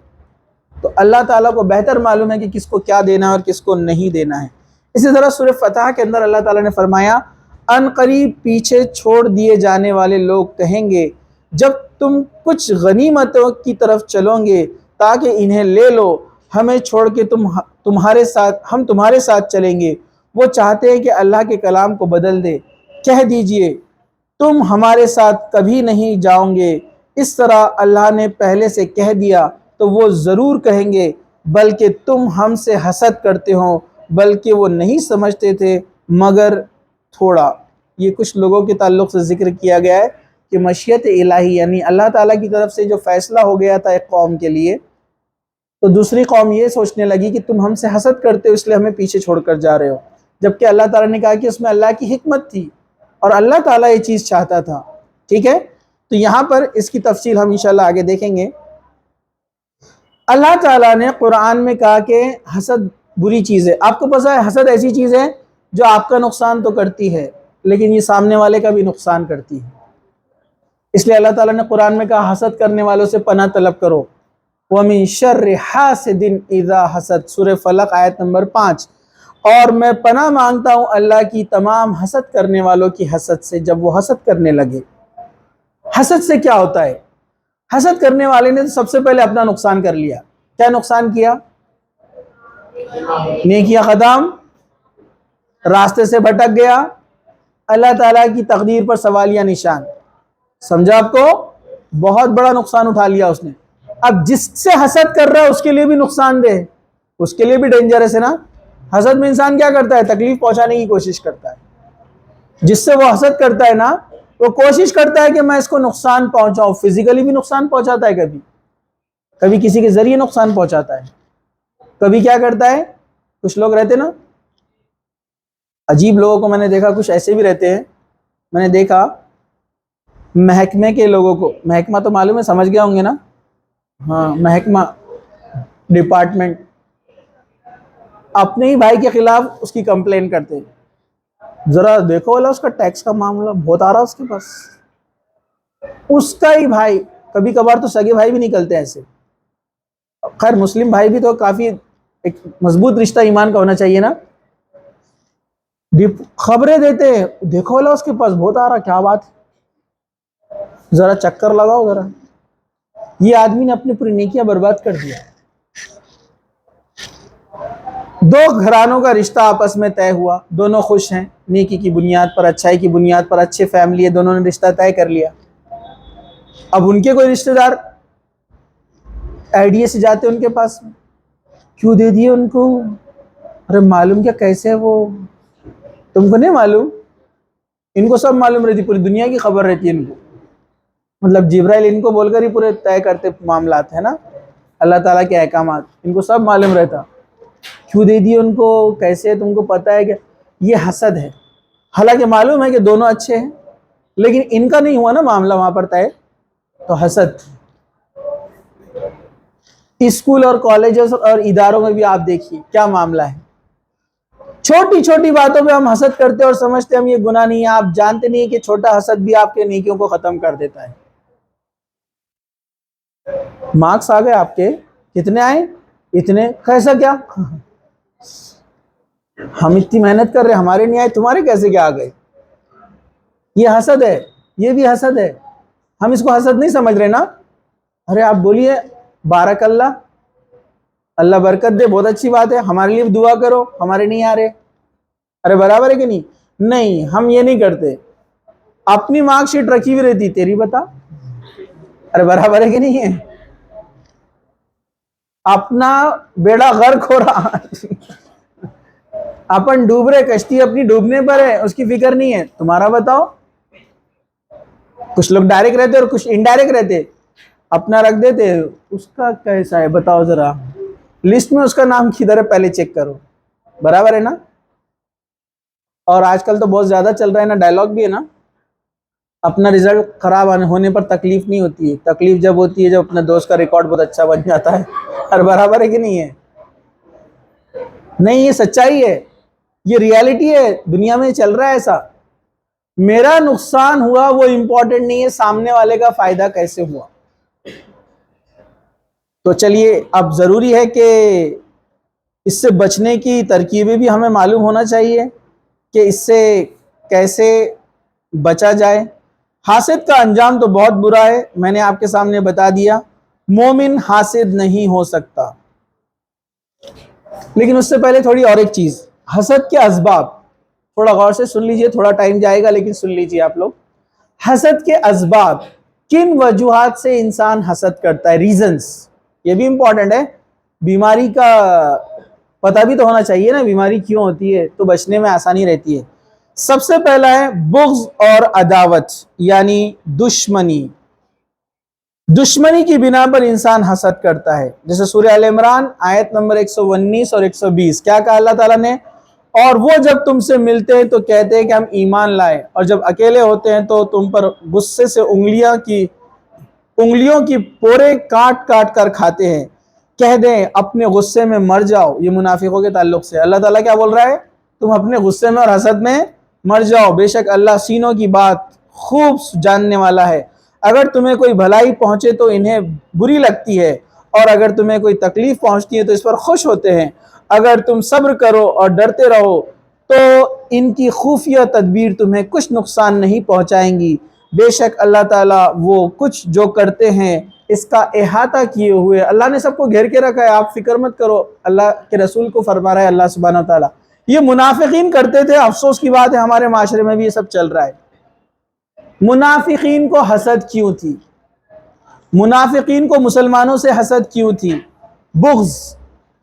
تو اللہ تعالیٰ کو بہتر معلوم ہے کہ کس کو کیا دینا ہے اور کس کو نہیں دینا ہے. اسی طرح سورہ فتح کے اندر اللہ تعالیٰ نے فرمایا, ان قریب پیچھے چھوڑ دیے جانے والے لوگ کہیں گے جب تم کچھ غنیمتوں کی طرف چلو گے تاکہ انہیں لے لو, ہمیں چھوڑ کے ہم تمہارے ساتھ چلیں گے. وہ چاہتے ہیں کہ اللہ کے کلام کو بدل دے. کہہ دیجئے تم ہمارے ساتھ کبھی نہیں جاؤ گے, اس طرح اللہ نے پہلے سے کہہ دیا. تو وہ ضرور کہیں گے بلکہ تم ہم سے حسد کرتے ہو, بلکہ وہ نہیں سمجھتے تھے مگر تھوڑا. یہ کچھ لوگوں کے تعلق سے ذکر کیا گیا ہے کہ مشیت الہی یعنی اللہ تعالیٰ کی طرف سے جو فیصلہ ہو گیا تھا ایک قوم کے لیے, تو دوسری قوم یہ سوچنے لگی کہ تم ہم سے حسد کرتے ہو اس لیے ہمیں پیچھے چھوڑ کر جا رہے ہو, جبکہ اللہ تعالیٰ نے کہا کہ اس میں اللہ کی حکمت تھی اور اللہ تعالیٰ یہ چیز چاہتا تھا. ٹھیک ہے, تو یہاں پر اس کی تفصیل ہم انشاءاللہ آگے دیکھیں گے. اللہ تعالیٰ نے قرآن میں کہا کہ حسد بری چیز ہے. آپ کو پتہ ہے حسد ایسی چیز ہے جو آپ کا نقصان تو کرتی ہے لیکن یہ سامنے والے کا بھی نقصان کرتی ہے. اس لیے اللہ تعالیٰ نے قرآن میں کہا حسد کرنے والوں سے پناہ طلب کرو. وَمِن شَرِّ حَاسِدٍ إِذَا حَسَد, سورہ فلق آیت نمبر 5. اور میں پناہ مانگتا ہوں اللہ کی تمام حسد کرنے والوں کی حسد سے جب وہ حسد کرنے لگے. حسد سے کیا ہوتا ہے؟ حسد کرنے والے نے تو سب سے پہلے اپنا نقصان کر لیا. کیا نقصان کیا؟ نیکیاں ختم, راستے سے بھٹک گیا, اللہ تعالیٰ کی تقدیر پر سوالیہ نشان. سمجھا آپ کو؟ بہت بڑا نقصان اٹھا لیا اس نے. اب جس سے حسد کر رہا ہے اس کے لیے بھی نقصان دہ, اس کے لیے بھی ڈینجرس ہے نا. حسد میں انسان کیا کرتا ہے؟ تکلیف پہنچانے کی کوشش کرتا ہے. جس سے وہ حسد کرتا ہے نا, وہ کوشش کرتا ہے کہ میں اس کو نقصان پہنچاؤں. فزیکلی بھی نقصان پہنچاتا ہے, کبھی کسی کے ذریعے نقصان پہنچاتا ہے, کبھی کیا کرتا ہے. کچھ لوگ رہتے نا, عجیب لوگوں کو میں نے دیکھا, کچھ ایسے بھی رہتے ہیں. میں نے دیکھا محکمے کے لوگوں کو, محکمہ تو معلوم ہے, سمجھ گیا ہوں گے نا, ہاں محکمہ ڈپارٹمنٹ, اپنے ہی بھائی کے خلاف اس کی کمپلین کرتے ہیں. ذرا دیکھو والا اس کا ٹیکس کا معاملہ بہت آ رہا اس کے پاس. اس کا ہی بھائی, کبھی کبھار تو سگے بھائی بھی نکلتے ہیں ایسے. خیر مسلم بھائی بھی تو کافی ایک مضبوط رشتہ ایمان کا ہونا چاہیے نا. خبریں دیتے ہیں, دیکھو والا اس کے پاس بہت آ رہا, کیا بات ہے, ذرا چکر لگاؤ ذرا. یہ آدمی نے اپنی پوری نیکیاں برباد کر دیا. دو گھرانوں کا رشتہ آپس میں طے ہوا, دونوں خوش ہیں, نیکی کی بنیاد پر, اچھائی کی بنیاد پر, اچھے فیملی ہے, دونوں نے رشتہ طے کر لیا. اب ان کے کوئی رشتہ دار آئیڈیا سے جاتے ان کے پاس, کیوں دے دیے ان کو؟ ارے معلوم کیا کیسے, وہ تم کو نہیں معلوم, ان کو سب معلوم رہتی, پوری دنیا کی خبر رہتی ہے ان کو. مطلب جبرائیل ان کو بول کر ہی پورے طے کرتے معاملات ہے نا, اللہ تعالیٰ کے احکامات ان کو سب معلوم رہتا. کیوں دے دیے ان کو, کیسے, تم کو پتہ ہے کہ یہ حسد ہے. حالانکہ معلوم ہے کہ دونوں اچھے ہیں, لیکن ان کا نہیں ہوا نا معاملہ وہاں پر طے, تو حسد. اسکول اور کالجز اور اداروں میں بھی آپ دیکھیے کیا معاملہ ہے. چھوٹی چھوٹی باتوں پہ ہم حسد کرتے اور سمجھتے ہم یہ گناہ نہیں ہے. آپ جانتے نہیں کہ چھوٹا حسد بھی آپ کے نیکیوں کو ختم کر دیتا ہے. مارکس آ گئے آپ کے, کتنے آئے؟ اتنے. کیسا کیا؟ ہم اتنی محنت کر رہے, ہمارے نہیں آئے, تمہارے کیسے کیا آ گئے؟ یہ حسد ہے, یہ بھی حسد ہے. ہم اس کو حسد نہیں سمجھ رہے نا. ارے آپ بولیے بارک اللہ، اللہ برکت دے، بہت اچھی بات ہے، ہمارے لیے دعا کرو، ہمارے نہیں آ رہے. ارے برابر ہے کہ نہیں؟ نہیں، ہم یہ نہیں کرتے. اپنی مارک شیٹ رکھی ہوئی رہتی، تیری بتا. ارے برابر ہے کہ نہیں ہے؟ اپنا بیڑا غرق ہو رہا، اپن ڈوب رہے، کشتی اپنی ڈوبنے پر ہے، اس کی فکر نہیں ہے. تمہارا بتاؤ. کچھ لوگ ڈائریکٹ رہتے اور کچھ انڈائریکٹ رہتے. اپنا رکھ دیتے، اس کا کیسا ہے بتاؤ ذرا، لسٹ میں اس کا نام کدھر ہے پہلے چیک کرو. برابر ہے نا؟ اور آج کل تو بہت زیادہ چل رہا ہے نا، ڈائلاگ بھی ہے نا، اپنا رزلٹ خراب ہونے پر تکلیف نہیں ہوتی ہے، تکلیف جب ہوتی ہے جب اپنے دوست کا ریکارڈ بہت اچھا بن جاتا ہے. اور برابر ہے کہ نہیں ہے؟ نہیں، یہ سچائی ہے، یہ ریالٹی ہے، دنیا میں چل رہا ہے ایسا. میرا نقصان ہوا وہ امپورٹنٹ نہیں ہے، سامنے والے کا فائدہ کیسے ہوا. تو چلیے، اب ضروری ہے کہ اس سے بچنے کی ترکیبیں بھی ہمیں معلوم ہونا چاہیے کہ اس سے کیسے بچا جائے. حاسد کا انجام تو بہت برا ہے، میں نے آپ کے سامنے بتا دیا. مومن حاسد نہیں ہو سکتا. لیکن اس سے پہلے تھوڑی اور ایک چیز، حسد کے اسباب تھوڑا غور سے سن لیجئے، تھوڑا ٹائم جائے گا لیکن سن لیجئے آپ لوگ. حسد کے اسباب، کن وجوہات سے انسان حسد کرتا ہے، ریزنز، یہ بھی امپورٹنٹ ہے. بیماری کا پتہ بھی تو ہونا چاہیے نا، بیماری کیوں ہوتی ہے تو بچنے میں آسانی رہتی ہے. سب سے پہلا ہے بغض اور عداوت، یعنی دشمنی. دشمنی کی بنا پر انسان حسد کرتا ہے. جیسے سورہ آل عمران آیت نمبر 119 اور 120، کیا کہا اللہ تعالیٰ نے؟ اور وہ جب تم سے ملتے ہیں تو کہتے ہیں کہ ہم ایمان لائے، اور جب اکیلے ہوتے ہیں تو تم پر غصے سے انگلیوں کی پورے کاٹ کاٹ کر کھاتے ہیں. کہہ دیں اپنے غصے میں مر جاؤ. یہ منافقوں کے تعلق سے اللہ تعالیٰ کیا بول رہا ہے؟ تم اپنے غصے میں اور حسد میں مر جاؤ، بے شک اللہ سینوں کی بات خوب جاننے والا ہے. اگر تمہیں کوئی بھلائی پہنچے تو انہیں بری لگتی ہے، اور اگر تمہیں کوئی تکلیف پہنچتی ہے تو اس پر خوش ہوتے ہیں. اگر تم صبر کرو اور ڈرتے رہو تو ان کی خفیہ تدبیر تمہیں کچھ نقصان نہیں پہنچائیں گی. بے شک اللہ تعالیٰ وہ کچھ جو کرتے ہیں اس کا احاطہ کیے ہوئے. اللہ نے سب کو گھیر کے رکھا ہے، آپ فکر مت کرو. اللہ کے رسول کو فرما رہا ہے اللہ سبحانہ وتعالیٰ. یہ منافقین کرتے تھے، افسوس کی بات ہے ہمارے معاشرے میں بھی یہ سب چل رہا ہے. منافقین کو حسد کیوں تھی؟ منافقین کو مسلمانوں سے حسد کیوں تھی؟ بغض،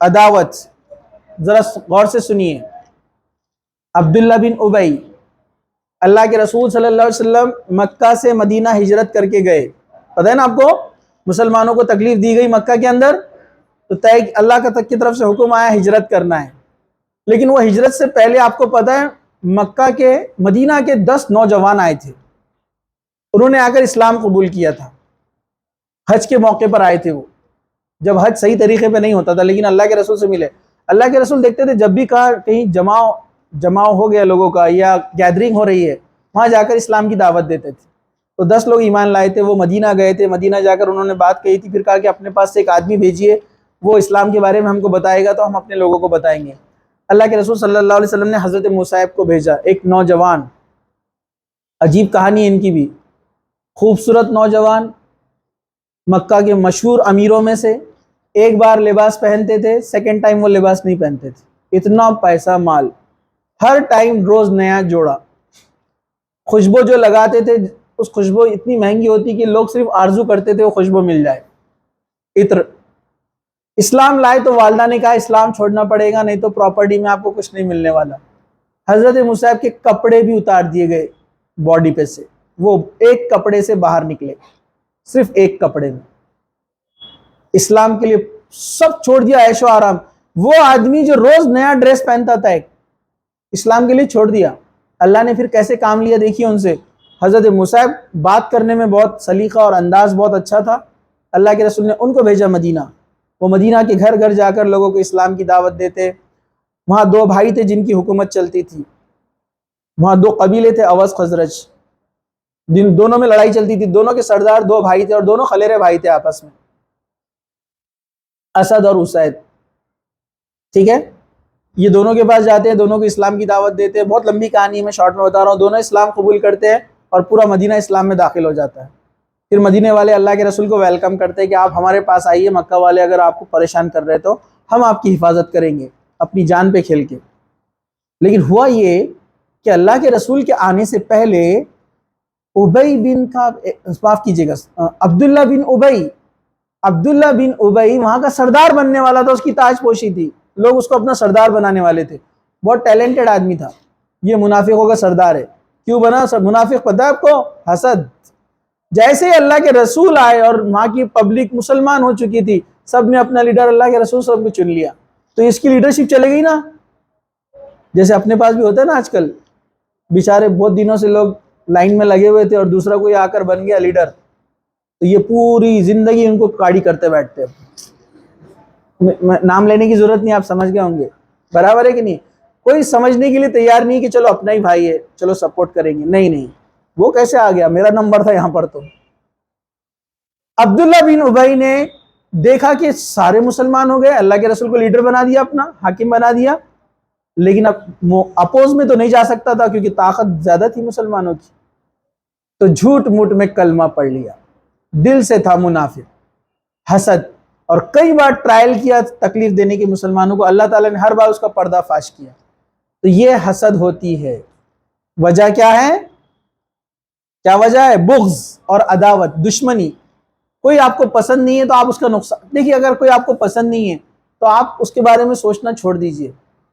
عداوت. ذرا غور سے سنیے. عبداللہ بن ابی، اللہ کے رسول صلی اللہ علیہ وسلم مکہ سے مدینہ ہجرت کر کے گئے. پتہ ہے نا آپ کو، مسلمانوں کو تکلیف دی گئی مکہ کے اندر، تو اللہ کی طرف سے حکم آیا ہجرت کرنا ہے. لیکن وہ ہجرت سے پہلے آپ کو پتہ ہے مدینہ کے 10 نوجوان آئے تھے. انہوں نے آ کر اسلام قبول کیا تھا. حج کے موقع پر آئے تھے وہ، جب حج صحیح طریقے پہ نہیں ہوتا تھا، لیکن اللہ کے رسول سے ملے. اللہ کے رسول دیکھتے تھے جب بھی کہیں جماؤ ہو گیا لوگوں کا یا گیدرنگ ہو رہی ہے، وہاں جا کر اسلام کی دعوت دیتے تھے. تو 10 لوگ ایمان لائے تھے، وہ مدینہ گئے تھے. مدینہ جا کر انہوں نے بات کہی تھی، پھر کہا کہ اپنے پاس سے ایک آدمی بھیجیے، وہ اسلام کے بارے میں ہم کو بتائے گا تو ہم اپنے لوگوں کو بتائیں گے. اللہ کے رسول صلی اللہ علیہ وسلم نے حضرت مصعب کو بھیجا، ایک نوجوان. عجیب کہانی ہے ان کی بھی. خوبصورت نوجوان، مکہ کے مشہور امیروں میں سے. ایک بار لباس پہنتے تھے، سیکنڈ ٹائم وہ لباس نہیں پہنتے تھے. اتنا پیسہ مال، ہر ٹائم روز نیا جوڑا. خوشبو جو لگاتے تھے، اس خوشبو اتنی مہنگی ہوتی کہ لوگ صرف آرزو کرتے تھے وہ خوشبو مل جائے. عطر. اسلام لائے تو والدہ نے کہا اسلام چھوڑنا پڑے گا، نہیں تو پراپرٹی میں آپ کو کچھ نہیں ملنے والا. حضرت مصعب کے کپڑے بھی اتار دیے گئے باڈی پہ سے، وہ ایک کپڑے سے باہر نکلے، صرف ایک کپڑے میں. اسلام کے لیے سب چھوڑ دیا، عیش و آرام. وہ آدمی جو روز نیا ڈریس پہنتا تھا ایک، اسلام کے لیے چھوڑ دیا. اللہ نے پھر کیسے کام لیا دیکھیے ان سے. حضرت مصعب بات کرنے میں بہت سلیقہ اور انداز بہت اچھا تھا. اللہ کے رسول نے ان کو بھیجا مدینہ. وہ مدینہ کے گھر گھر جا کر لوگوں کو اسلام کی دعوت دیتے. وہاں 2 بھائی تھے جن کی حکومت چلتی تھی. وہاں 2 قبیلے تھے، اوس خزرج. دونوں میں لڑائی چلتی تھی. دونوں کے سردار 2 بھائی تھے اور دونوں خلیرے بھائی تھے آپس میں، اسد اور اسید. ٹھیک ہے، یہ دونوں کے پاس جاتے ہیں، دونوں کو اسلام کی دعوت دیتے ہیں. بہت لمبی کہانی ہے، میں شارٹ میں بتا رہا ہوں. دونوں اسلام قبول کرتے ہیں اور پورا مدینہ اسلام میں داخل ہو جاتا ہے. پھر مدینے والے اللہ کے رسول کو ویلکم کرتے ہیں کہ آپ ہمارے پاس آئیے، مکہ والے اگر آپ کو پریشان کر رہے تو ہم آپ کی حفاظت کریں گے اپنی جان پہ کھیل کے۔ لیکن ہوا یہ کہ اللہ کے رسول کے آنے سے پہلے ابی بن معاف کیجیے گا عبداللہ بن ابی وہاں کا سردار بننے والا تھا، اس کی تاج پوشی تھی، لوگ اس کو اپنا سردار بنانے والے تھے، بہت ٹیلنٹڈ آدمی تھا، یہ منافقوں کا سردار ہے۔ کیوں بنا منافق پتہ ہے آپ کو؟ حسد۔ جیسے ہی اللہ کے رسول آئے اور وہاں کی پبلک مسلمان ہو چکی تھی، سب نے اپنا لیڈر اللہ کے رسول سب کو چن لیا، تو اس کی لیڈرشپ چلے گئی نا، جیسے اپنے پاس بھی ہوتا ہے نا آج کل، بیچارے بہت دنوں سے لوگ لائن میں لگے ہوئے تھے اور دوسرا کوئی آ کر بن گیا لیڈر، تو یہ پوری زندگی ان کو کاڑی کرتے بیٹھتے ہیں۔ نام لینے کی ضرورت نہیں، آپ سمجھ گئے ہوں گے، برابر ہے کہ نہیں؟ کوئی سمجھنے کے لیے تیار نہیں کہ چلو اپنا ہی بھائی ہے، چلو سپورٹ کریں گے، نہیں، وہ کیسے آ گیا؟ میرا نمبر تھا یہاں پر۔ تو عبداللہ بن ابی نے دیکھا کہ سارے مسلمان ہو گئے، اللہ کے رسول کو لیڈر بنا دیا، اپنا حاکم بنا دیا، لیکن اب اپوز میں تو نہیں جا سکتا تھا کیونکہ طاقت زیادہ تھی مسلمانوں کی، تو جھوٹ موٹ میں کلمہ پڑھ لیا، دل سے تھا منافق، حسد، اور کئی بار ٹرائل کیا تکلیف دینے کی مسلمانوں کو، اللہ تعالیٰ نے ہر بار اس کا پردہ فاش کیا۔ تو یہ حسد ہوتی ہے۔ وجہ کیا ہے؟ کیا وجہ ہے؟ بغض اور عداوت، دشمنی۔ کوئی آپ کو پسند نہیں ہے تو آپ اس کا نقصان دیکھیے، اگر کوئی آپ کو پسند نہیں ہے تو آپ اس کے بارے میں سوچنا چھوڑ دیجئے،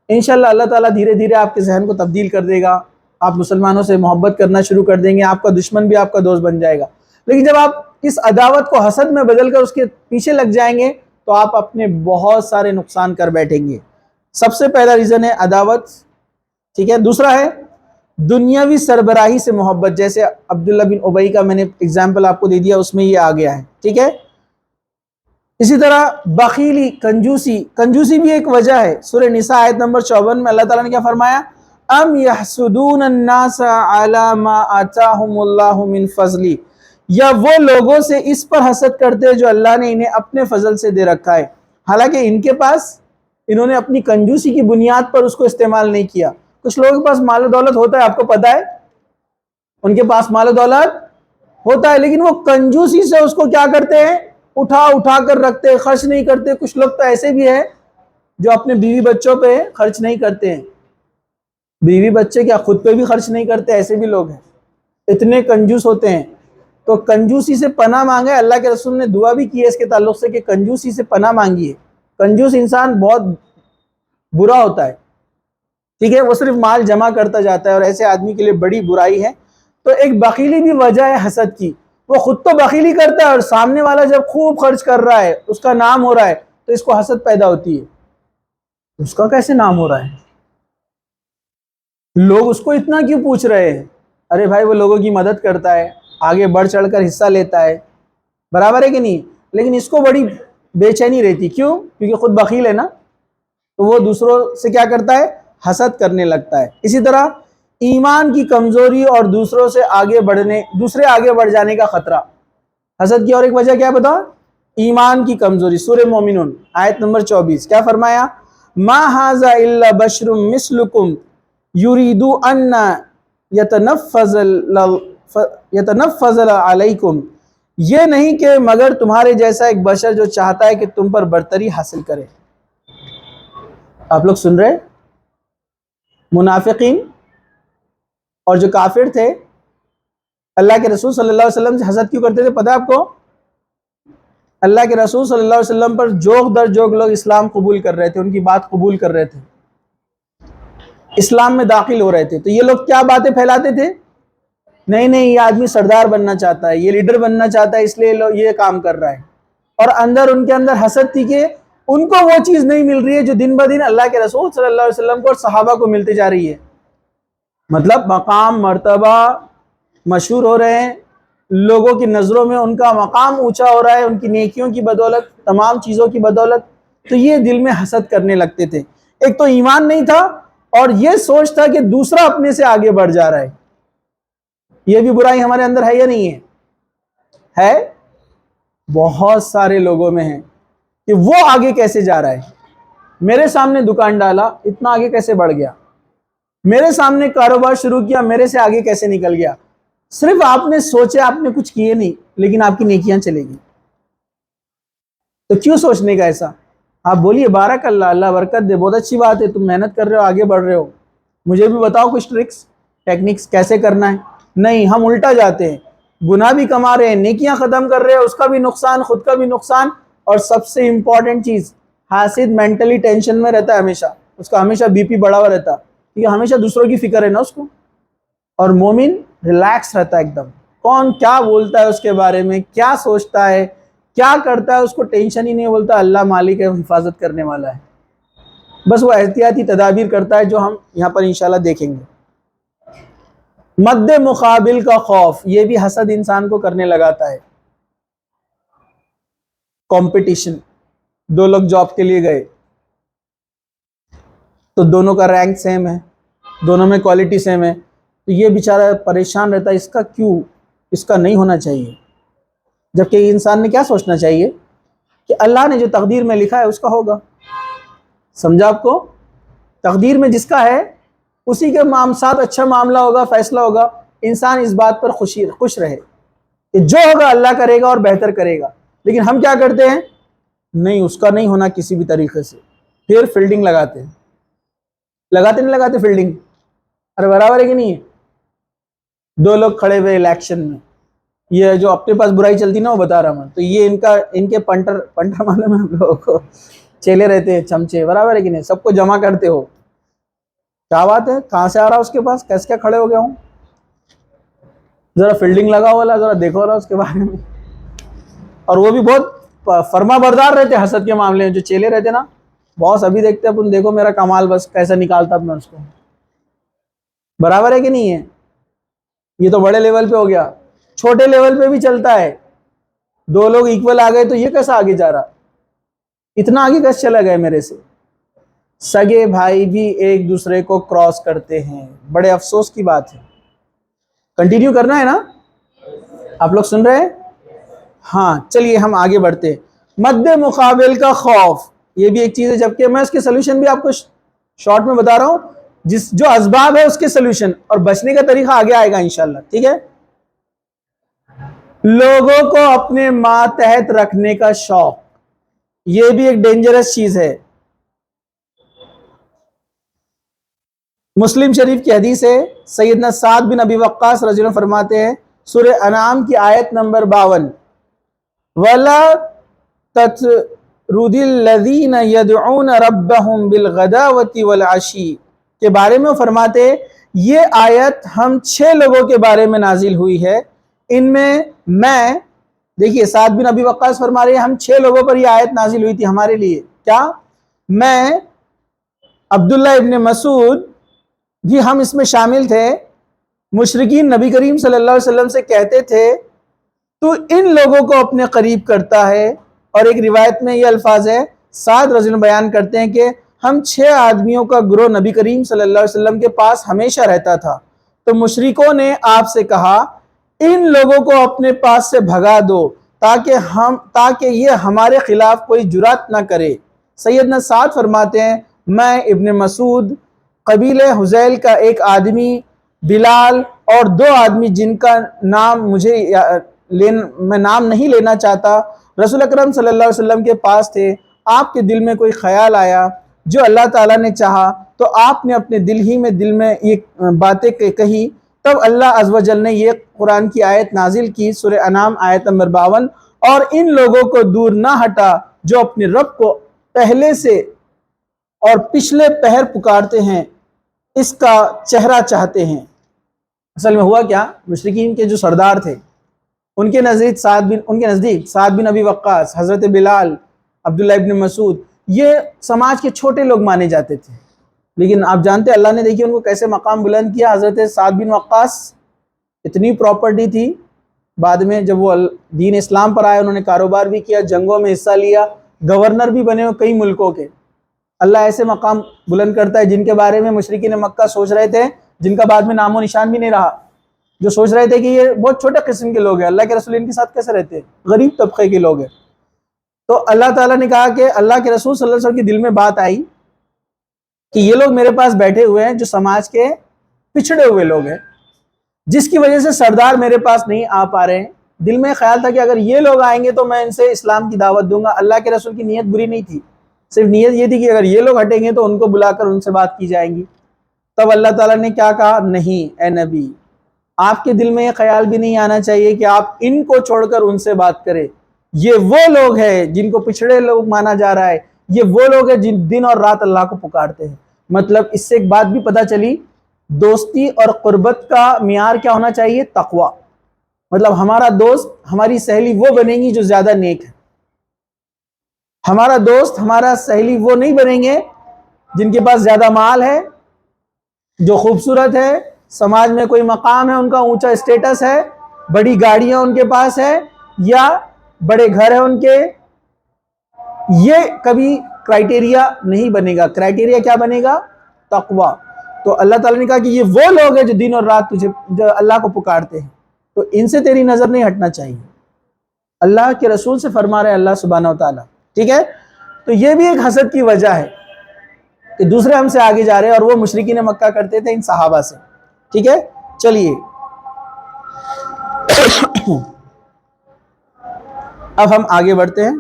انشاءاللہ اللہ تعالیٰ دھیرے دھیرے آپ کے ذہن کو تبدیل کر دے گا، آپ مسلمانوں سے محبت کرنا شروع کر دیں گے، آپ کا دشمن بھی آپ کا دوست بن جائے گا۔ لیکن جب آپ اس عداوت کو حسد میں بدل کر اس کے پیچھے لگ جائیں گے تو آپ اپنے بہت سارے نقصان کر بیٹھیں گے۔ سب سے پہلا ریزن ہے عداوت، ٹھیک ہے؟ دوسرا ہے دنیاوی سربراہی سے محبت، جیسے عبداللہ بن ابی کا میں نے اگزامپل آپ کو دے دیا، اس میں یہ آ گیا ہے، ٹھیک ہے؟ اسی طرح بخیلی، کنجوسی بھی ایک وجہ ہے۔ سورہ نساء آیت نمبر 54 میں اللہ تعالیٰ نے کیا فرمایا؟ ام یحسدون الناس علی ما آتاہم اللہ من فضلی، یا وہ لوگوں سے اس پر حسد کرتے جو اللہ نے انہیں اپنے فضل سے دے رکھا ہے، حالانکہ ان کے پاس، انہوں نے اپنی کنجوسی کی بنیاد پر اس کو استعمال نہیں کیا۔ کچھ لوگوں کے پاس مال و دولت ہوتا ہے، آپ کو پتا ہے، ان کے پاس مال و دولت ہوتا ہے، لیکن وہ کنجوسی سے اس کو کیا کرتے ہیں؟ اٹھا کر رکھتے، خرچ نہیں کرتے۔ کچھ لوگ تو ایسے بھی ہیں جو اپنے بیوی بچوں پہ خرچ نہیں کرتے ہیں، بیوی بچے کیا خود پہ بھی خرچ نہیں کرتے، ایسے بھی لوگ ہیں، اتنے کنجوس ہوتے ہیں۔ تو کنجوسی سے پناہ مانگے، اللہ کے رسول نے دعا بھی کی ہے اس کے تعلق سے کہ کنجوسی سے پناہ مانگی ہے۔ کنجوس انسان بہت برا ہوتا ہے، ٹھیک ہے؟ وہ صرف مال جمع کرتا جاتا ہے اور ایسے آدمی کے لیے بڑی برائی ہے۔ تو ایک بخیلی بھی وجہ ہے حسد کی، وہ خود تو بخیلی کرتا ہے اور سامنے والا جب خوب خرچ کر رہا ہے، اس کا نام ہو رہا ہے، تو اس کو حسد پیدا ہوتی ہے، اس کا کیسے نام ہو رہا ہے، لوگ اس کو اتنا کیوں پوچھ رہے ہیں؟ ارے بھائی وہ لوگوں کی مدد کرتا ہے، آگے بڑھ چڑھ کر حصہ لیتا ہے، برابر ہے کہ نہیں؟ لیکن اس کو بڑی بے چینی رہتی، کیوں؟ کیونکہ خود بخیل ہے نا، تو وہ دوسروں سے کیا کرتا ہے؟ حسد کرنے لگتا ہے۔ اسی طرح ایمان کی کمزوری اور دوسرے آگے بڑھ جانے کا خطرہ۔ حسد کی اور ایک وجہ کیا بتا؟ ایمان کی کمزوری۔ سورہ مومنون آیت نمبر 24 کیا فرمایا؟ ما ھذا الا بشر مثلکم یرید ان یتنفضل علیکم، یہ نہیں کہ مگر تمہارے جیسا ایک بشر جو چاہتا ہے کہ تم پر برتری حاصل کرے۔ آپ لوگ سن رہے؟ منافقین اور جو کافر تھے اللہ کے رسول صلی اللہ علیہ وسلم سے حسد کیوں کرتے تھے پتہ ہے آپ کو؟ اللہ کے رسول صلی اللہ علیہ وسلم پر جوگ در جوگ لوگ اسلام قبول کر رہے تھے، ان کی بات قبول کر رہے تھے، اسلام میں داخل ہو رہے تھے، تو یہ لوگ کیا باتیں پھیلاتے تھے؟ نہیں یہ آدمی سردار بننا چاہتا ہے، یہ لیڈر بننا چاہتا ہے، اس لیے یہ کام کر رہا ہے، اور ان کے اندر حسد تھی کہ ان کو وہ چیز نہیں مل رہی ہے جو دن بدن اللہ کے رسول صلی اللہ علیہ وسلم کو اور صحابہ کو ملتی جا رہی ہے، مطلب مقام مرتبہ مشہور ہو رہے ہیں، لوگوں کی نظروں میں ان کا مقام اونچا ہو رہا ہے، ان کی نیکیوں کی بدولت، تمام چیزوں کی بدولت، تو یہ دل میں حسد کرنے لگتے تھے۔ ایک تو ایمان نہیں تھا اور یہ سوچ تھا کہ دوسرا اپنے سے آگے بڑھ جا رہا ہے۔ یہ بھی برائی ہمارے اندر ہے یا نہیں ہے؟ بہت سارے لوگوں میں ہے کہ وہ آگے کیسے جا رہا ہے، میرے سامنے دکان ڈالا اتنا آگے کیسے بڑھ گیا، میرے سامنے کاروبار شروع کیا میرے سے آگے کیسے نکل گیا، صرف آپ نے سوچے، آپ نے کچھ کیے نہیں، لیکن آپ کی نیکیاں چلے گی. تو کیوں سوچنے کا ایسا؟ آپ بولیے بارک اللہ، اللہ برکت دے، بہت اچھی بات ہے، تم محنت کر رہے ہو، آگے بڑھ رہے ہو، مجھے بھی بتاؤ کچھ ٹرکس ٹیکنکس کیسے کرنا ہے. نہیں، ہم الٹا جاتے ہیں، گناہ بھی کما رہے ہیں، نیکیاں ختم کر رہے ہیں، اس کا بھی نقصان، خود کا بھی نقصان. اور سب سے امپورٹنٹ چیز، حاسد مینٹلی ٹینشن میں رہتا ہے ہمیشہ، اس کا ہمیشہ بی پی بڑھا ہوا رہتا ہے، کیونکہ ہمیشہ دوسروں کی فکر ہے نا اس کو. اور مومن ریلیکس رہتا ہے ایک دم، کون کیا بولتا ہے اس کے بارے میں، کیا سوچتا ہے، کیا کرتا ہے، اس کو ٹینشن ہی نہیں. بولتا اللہ مالک ہے، حفاظت کرنے والا ہے. بس وہ احتیاطی تدابیر کرتا ہے جو ہم یہاں پر انشاءاللہ دیکھیں گے. مد مقابل کا خوف، یہ بھی حسد انسان کو کرنے لگاتا ہے. کمپٹیشن، دو لوگ جاب کے لیے گئے تو دونوں کا رینک سیم ہے، دونوں میں کوالٹی سیم ہے، تو یہ بیچارہ پریشان رہتا ہے، اس کا کیوں، اس کا نہیں ہونا چاہیے. جبکہ انسان نے کیا سوچنا چاہیے کہ اللہ نے جو تقدیر میں لکھا ہے اس کا ہوگا. سمجھا آپ کو؟ تقدیر میں جس کا ہے اسی کے ساتھ اچھا معاملہ ہوگا، فیصلہ ہوگا. انسان اس بات پر خوش رہے کہ جو ہوگا اللہ کرے گا اور بہتر کرے گا. لیکن ہم کیا کرتے ہیں؟ نہیں، اس کا نہیں ہونا کسی بھی طریقے سے، پھر فیلڈنگ لگاتے ہیں. لگاتے نہیں لگاتے فیلڈنگ؟ ارے برابر ہے کہ نہیں ہے؟ دو لوگ کھڑے ہوئے الیکشن میں، یہ جو اپنے پاس برائی چلتی نا وہ بتا رہا میں، تو یہ ان کے پنٹر معلوم ہے ہم لوگوں کو، چیلے رہتے ہیں، چمچے، برابر ہے کہ نہیں؟ سب کو جمع کرتے ہو. کیا بات ہے، کہاں سے آ رہا اس کے پاس، کیسے کیا کھڑے ہو گیا ہوں؟ ذرا فیلڈنگ لگاؤ والا، ذرا دیکھو رہا اس کے بارے میں. اور وہ بھی بہت فرما بردار رہتے حسد کے معاملے میں. جو چیلے رہتے نا، باس ابھی دیکھتے اپن، دیکھو میرا کمال بس کیسا نکالتا اپنا اس کو. برابر ہے کہ نہیں ہے؟ یہ تو بڑے لیول پہ ہو گیا، چھوٹے لیول پہ بھی چلتا ہے. دو لوگ ایکول آ گئے تو یہ کیسا آگے جا رہا، اتنا آگے کیسے چلا گیا میرے سے. سگے بھائی بھی ایک دوسرے کو کراس کرتے ہیں، بڑے افسوس کی بات ہے. کنٹینیو کرنا ہے نا؟ آپ لوگ سن رہے ہیں؟ ہاں چلیے ہم آگے بڑھتے ہیں. مد مقابل کا خوف، یہ بھی ایک چیز ہے. جبکہ میں اس کے سلوشن بھی آپ کو شارٹ میں بتا رہا ہوں، جو اسباب ہے اس کے سلوشن اور بچنے کا طریقہ آگے آئے گا انشاءاللہ. ٹھیک ہے؟ لوگوں کو اپنے ماتحت رکھنے کا شوق، یہ بھی ایک ڈینجرس چیز ہے. مسلم شریف کی حدیث ہے، سیدنا سعد بن ابی وقاص رضی اللہ عنہ فرماتے ہیں، سورہ انعام کی آیت نمبر 52، وَلَا تَطْرُدِ الَّذِينَ يَدْعُونَ رَبَّهُمْ بِالْغَدَاوَةِ وَالْعَشِيِّ کے بارے میں فرماتے ہیں یہ آیت ہم 6 لوگوں کے بارے میں نازل ہوئی ہے. ان میں دیکھیے سعد بن ابی وقاص فرما رہے ہیں ہم 6 لوگوں پر یہ آیت نازل ہوئی تھی ہمارے لیے. کیا؟ میں، عبداللہ ابن مسعود جی، ہم اس میں شامل تھے. مشرکین نبی کریم صلی اللہ علیہ وسلم سے کہتے تھے تو ان لوگوں کو اپنے قریب کرتا ہے. اور ایک روایت میں یہ الفاظ ہے، سعد رضی اللہ عنہ بیان کرتے ہیں کہ ہم 6 آدمیوں کا گروہ نبی کریم صلی اللہ علیہ وسلم کے پاس ہمیشہ رہتا تھا. تو مشرکوں نے آپ سے کہا ان لوگوں کو اپنے پاس سے بھگا دو تاکہ یہ ہمارے خلاف کوئی جرات نہ کرے. سیدنا سعد فرماتے ہیں میں، ابن مسعود، قبیلہ حذیل کا ایک آدمی، بلال اور 2 آدمی جن کا نام میں نام نہیں لینا چاہتا، رسول اکرم صلی اللہ علیہ وسلم کے پاس تھے. آپ کے دل میں کوئی خیال آیا، جو اللہ تعالیٰ نے چاہا تو آپ نے اپنے دل میں یہ باتیں کہی. تب اللہ عز و جل نے یہ قرآن کی آیت نازل کی، سورہ انعام آیت نمبر 52، اور ان لوگوں کو دور نہ ہٹا جو اپنے رب کو پہلے سے اور پچھلے پہر پکارتے ہیں، اس کا چہرہ چاہتے ہیں. اصل میں ہوا کیا، مشرکین کے جو سردار تھے ان کے نزدیک سعد بن ابی وقاص، حضرت بلال، عبداللہ ابن مسعود، یہ سماج کے چھوٹے لوگ مانے جاتے تھے. لیکن آپ جانتے اللہ نے دیکھیے ان کو کیسے مقام بلند کیا. حضرت سعد بن وقاص اتنی پراپرٹی تھی، بعد میں جب وہ دین اسلام پر آئے انہوں نے کاروبار بھی کیا، جنگوں میں حصہ لیا، گورنر بھی بنے ہوئے کئی ملکوں کے. اللہ ایسے مقام بلند کرتا ہے جن کے بارے میں مشرکین مکہ سوچ رہے تھے، جن کا بعد میں نام و نشان بھی نہیں رہا. جو سوچ رہے تھے کہ یہ بہت چھوٹے قسم کے لوگ ہیں، اللہ کے رسول ان کے ساتھ کیسے رہتے ہیں، غریب طبقے کے لوگ ہیں. تو اللہ تعالیٰ نے کہا کہ اللہ کے رسول صلی اللہ علیہ وسلم کے دل میں بات آئی کہ یہ لوگ میرے پاس بیٹھے ہوئے ہیں جو سماج کے پچھڑے ہوئے لوگ ہیں، جس کی وجہ سے سردار میرے پاس نہیں آ پا رہے ہیں۔ دل میں خیال تھا کہ اگر یہ لوگ آئیں گے تو میں ان سے اسلام کی دعوت دوں گا۔ اللہ کے رسول کی نیت بری نہیں تھی، صرف نیت یہ تھی کہ اگر یہ لوگ ہٹیں گے تو ان کو بلا کر ان سے بات کی جائیں گی۔ تب اللہ تعالیٰ نے کیا کہا؟ نہیں اے نبی، آپ کے دل میں یہ خیال بھی نہیں آنا چاہیے کہ آپ ان کو چھوڑ کر ان سے بات کریں۔ یہ وہ لوگ ہیں جن کو پچھڑے لوگ مانا جا رہا ہے، یہ وہ لوگ ہیں جن دن اور رات اللہ کو پکارتے ہیں۔ مطلب اس سے ایک بات بھی پتہ چلی، دوستی اور قربت کا معیار کیا ہونا چاہیے؟ تقوی۔ مطلب ہمارا دوست، ہماری سہیلی وہ بنیں گی جو زیادہ نیک ہے۔ ہمارا دوست، ہمارا سہیلی وہ نہیں بنیں گے جن کے پاس زیادہ مال ہے، جو خوبصورت ہے، سماج میں کوئی مقام ہے، ان کا اونچا اسٹیٹس ہے، بڑی گاڑیاں ان کے پاس ہے یا بڑے گھر ہیں ان کے۔ یہ کبھی کرائٹیریا نہیں بنے گا۔ کرائٹیریا کیا بنے گا؟ تقوی۔ تو اللہ تعالیٰ نے کہا کہ یہ وہ لوگ ہیں جو دن اور رات جو اللہ کو پکارتے ہیں، تو ان سے تیری نظر نہیں ہٹنا چاہیے۔ اللہ کے رسول سے فرما رہے اللہ سبحانہ و تعالیٰ، ٹھیک ہے؟ تو یہ بھی ایک حسد کی وجہ ہے کہ دوسرے ہم سے آگے جا رہے ہیں، اور وہ مشرکین مکہ کرتے تھے ان صحابہ سے، ٹھیک ہے؟ چلیے اب ہم آگے بڑھتے ہیں۔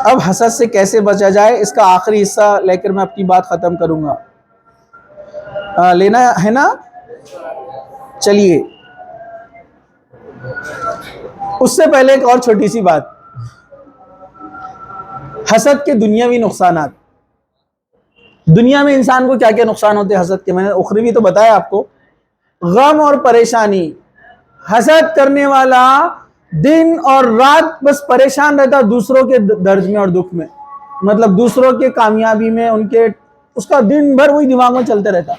اب حسد سے کیسے بچا جائے، اس کا آخری حصہ لے کر میں اپنی بات ختم کروں گا۔ لینا ہے نا؟ چلیے، اس سے پہلے ایک اور چھوٹی سی بات، حسد کے دنیاوی نقصانات۔ دنیا میں انسان کو کیا کیا نقصان ہوتے ہیں حسد کے؟ میں نے اخروی تو بتایا آپ کو، غم اور پریشانی۔ حسد کرنے والا دن اور رات بس پریشان رہتا دوسروں کے درد میں اور دکھ میں، مطلب دوسروں کے کامیابی میں، ان کے، اس کا دن بھر وہی دماغ میں چلتے رہتا،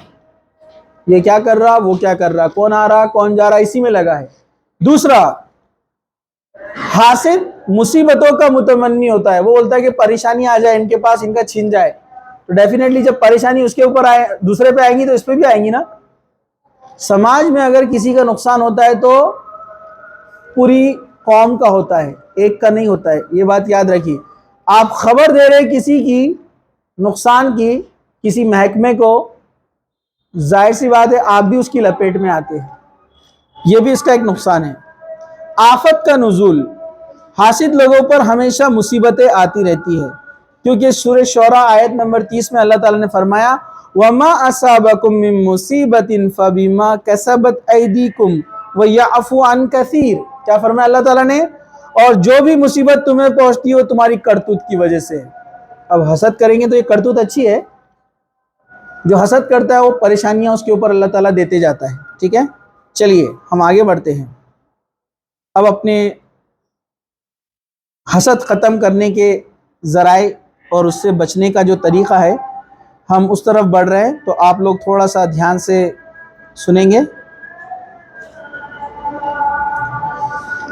یہ کیا کر رہا، وہ کیا کر رہا، کون آ رہا کون جا رہا، اسی میں لگا ہے۔ دوسرا، حاسد مصیبتوں کا متمنی ہوتا ہے، وہ بولتا ہے کہ پریشانی آ جائے ان کے پاس، ان کا چھن جائے، تو ڈیفینیٹلی جب پریشانی اس کے اوپر آئے، دوسرے پہ آئیں گی تو اس پہ بھی آئیں گی نا۔ سماج میں اگر کسی کا نقصان ہوتا ہے تو پوری قوم کا ہوتا ہے، ایک کا نہیں ہوتا ہے، یہ بات یاد رکھیے۔ آپ خبر دے رہے کسی کی نقصان کی، کسی محکمے کو، ظاہر سی بات ہے آپ بھی اس کی لپیٹ میں آتے ہیں، یہ بھی اس کا ایک نقصان ہے۔ آفت کا نزول، حاسد لوگوں پر ہمیشہ مصیبتیں آتی رہتی ہے، کیونکہ سورہ شعراء آیت نمبر 30 میں اللہ تعالیٰ نے فرمایا وَمَا أَصَابَكُم مِّن مُّصِيبَةٍ فَبِمَا كَسَبَتْ أَيْدِيكُمْ وَيَعْفُو عَن كَثِيرٍ۔ کیا فرمایا اللہ تعالیٰ نے؟ اور جو بھی مصیبت تمہیں پہنچتی ہو تمہاری کرتوت کی وجہ سے۔ اب حسد کریں گے تو یہ کرتوت اچھی ہے، جو حسد کرتا ہے وہ پریشانیاں اس کے اوپر اللہ تعالیٰ دیتے جاتا ہے، ٹھیک ہے؟ چلیے ہم آگے بڑھتے ہیں۔ اب اپنے حسد ختم کرنے کے ذرائع اور اس سے بچنے کا جو طریقہ ہے ہم اس طرف بڑھ رہے ہیں، تو آپ لوگ تھوڑا سا دھیان سے سنیں گے۔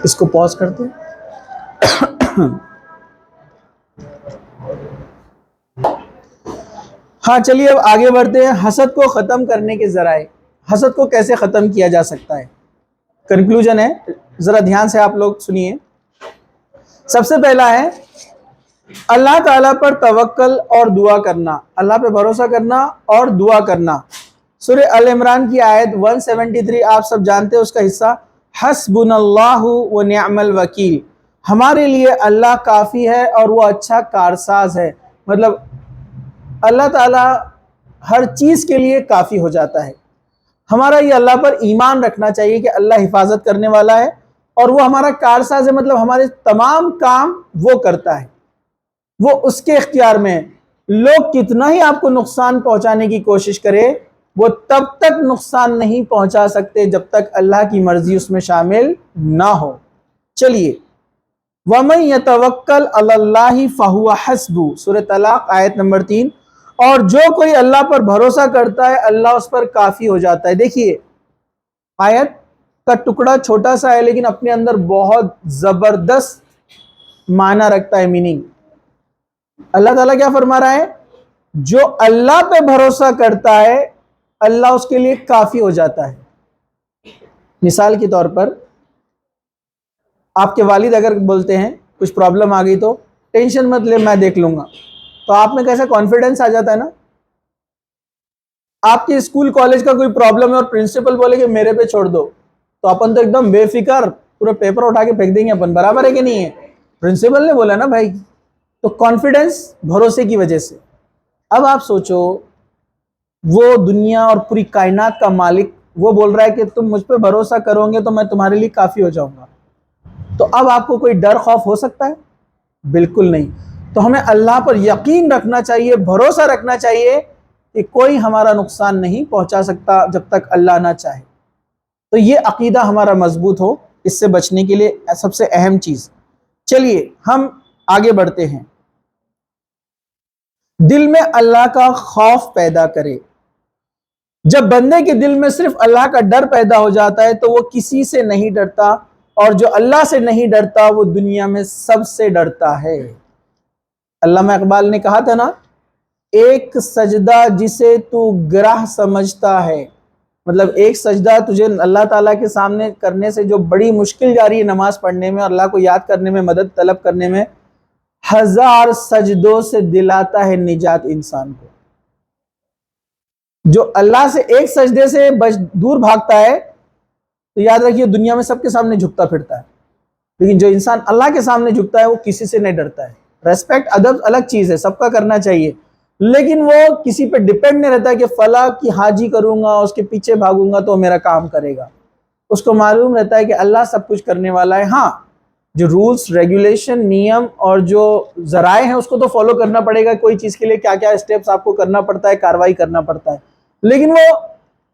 اس کو پاز کرتے ہیں۔ ہاں چلیے اب آگے بڑھتے ہیں۔ حسد کو ختم کرنے کے ذرائع، حسد کو کیسے ختم کیا جا سکتا ہے، کنکلوژن ہے، ذرا دھیان سے آپ لوگ سنیے۔ سب سے پہلا ہے اللہ تعالیٰ پر توکل اور دعا کرنا، اللہ پہ بھروسہ کرنا اور دعا کرنا۔ سورہ ال عمران کی آیت 173 آپ سب جانتے ہیں، اس کا حصہ حسبنا اللہ ونعم الوکیل، ہمارے لیے اللہ کافی ہے اور وہ اچھا کارساز ہے۔ مطلب اللہ تعالیٰ ہر چیز کے لیے کافی ہو جاتا ہے۔ ہمارا یہ اللہ پر ایمان رکھنا چاہیے کہ اللہ حفاظت کرنے والا ہے اور وہ ہمارا کارساز ہے، مطلب ہمارے تمام کام وہ کرتا ہے، وہ اس کے اختیار میں ہے۔ لوگ کتنا ہی آپ کو نقصان پہنچانے کی کوشش کرے، وہ تب تک نقصان نہیں پہنچا سکتے جب تک اللہ کی مرضی اس میں شامل نہ ہو۔ چلیے وَمَن يَتَوَكَّلْ عَلَى اللَّهِ فَهُوَ حَسْبُهُ، سورہ طلاق آیت نمبر 3۔ اور جو کوئی اللہ پر بھروسہ کرتا ہے اللہ اس پر کافی ہو جاتا ہے۔ دیکھیے آیت کا ٹکڑا چھوٹا سا ہے لیکن اپنے اندر بہت زبردست معنی رکھتا ہے، میننگ۔ اللہ تعالیٰ کیا فرما رہا ہے؟ جو اللہ پہ بھروسہ کرتا ہے اللہ اس کے لیے کافی ہو جاتا ہے۔ مثال کے طور پر آپ کے والد اگر بولتے ہیں کچھ پرابلم آ گئی تو ٹینشن مت لے میں دیکھ لوں گا، تو آپ میں کیسا کانفیڈنس آ جاتا ہے نا. آپ کے اسکول کالج کا کوئی پرابلم ہے اور پرنسپل بولے کہ میرے پہ چھوڑ دو, تو اپن تو ایک دم بے فکر پورا پیپر اٹھا کے پھینک دیں گے اپن. برابر ہے کہ نہیں ہے؟ پرنسپل نے بولا نا بھائی. تو کانفیڈنس بھروسے کی وجہ سے. اب آپ سوچو, وہ دنیا اور پوری کائنات کا مالک وہ بول رہا ہے کہ تم مجھ پہ بھروسہ کرو گے تو میں تمہارے لیے کافی ہو جاؤں گا. تو اب آپ کو کوئی ڈر خوف ہو سکتا ہے؟ بالکل نہیں. تو ہمیں اللہ پر یقین رکھنا چاہیے, بھروسہ رکھنا چاہیے کہ کوئی ہمارا نقصان نہیں پہنچا سکتا جب تک اللہ نہ چاہے. تو یہ عقیدہ ہمارا مضبوط ہو, اس سے بچنے کے لیے سب سے اہم چیز. چلیے ہم آگے بڑھتے ہیں. دل میں اللہ کا خوف پیدا کرے. جب بندے کے دل میں صرف اللہ کا ڈر پیدا ہو جاتا ہے تو وہ کسی سے نہیں ڈرتا, اور جو اللہ سے نہیں ڈرتا وہ دنیا میں سب سے ڈرتا ہے. علامہ اقبال نے کہا تھا نا, ایک سجدہ جسے تو گرہ سمجھتا ہے, مطلب ایک سجدہ تجھے اللہ تعالیٰ کے سامنے کرنے سے جو بڑی مشکل جا رہی ہے نماز پڑھنے میں, اور اللہ کو یاد کرنے میں, مدد طلب کرنے میں, 1000 سجدوں سے دلاتا ہے نجات انسان کو. جو اللہ سے ایک سجدے سے دور بھاگتا ہے تو یاد رکھیے دنیا میں سب کے سامنے جھکتا پھرتا ہے, لیکن جو انسان اللہ کے سامنے جھکتا ہے وہ کسی سے نہیں ڈرتا ہے. ریسپیکٹ ادب الگ چیز ہے, سب کا کرنا چاہیے, لیکن وہ کسی پہ ڈیپینڈ نہیں رہتا کہ فلاں کی حاجی کروں گا, اس کے پیچھے بھاگوں گا تو میرا کام کرے گا. اس کو معلوم رہتا ہے کہ اللہ سب کچھ کرنے والا ہے. ہاں جو رولز ریگولیشن نیم اور جو ذرائع ہیں اس کو تو فالو کرنا پڑے گا, کوئی چیز کے لیے کیا کیا اسٹیپس آپ کو کرنا پڑتا ہے, کاروائی کرنا پڑتا ہے, لیکن وہ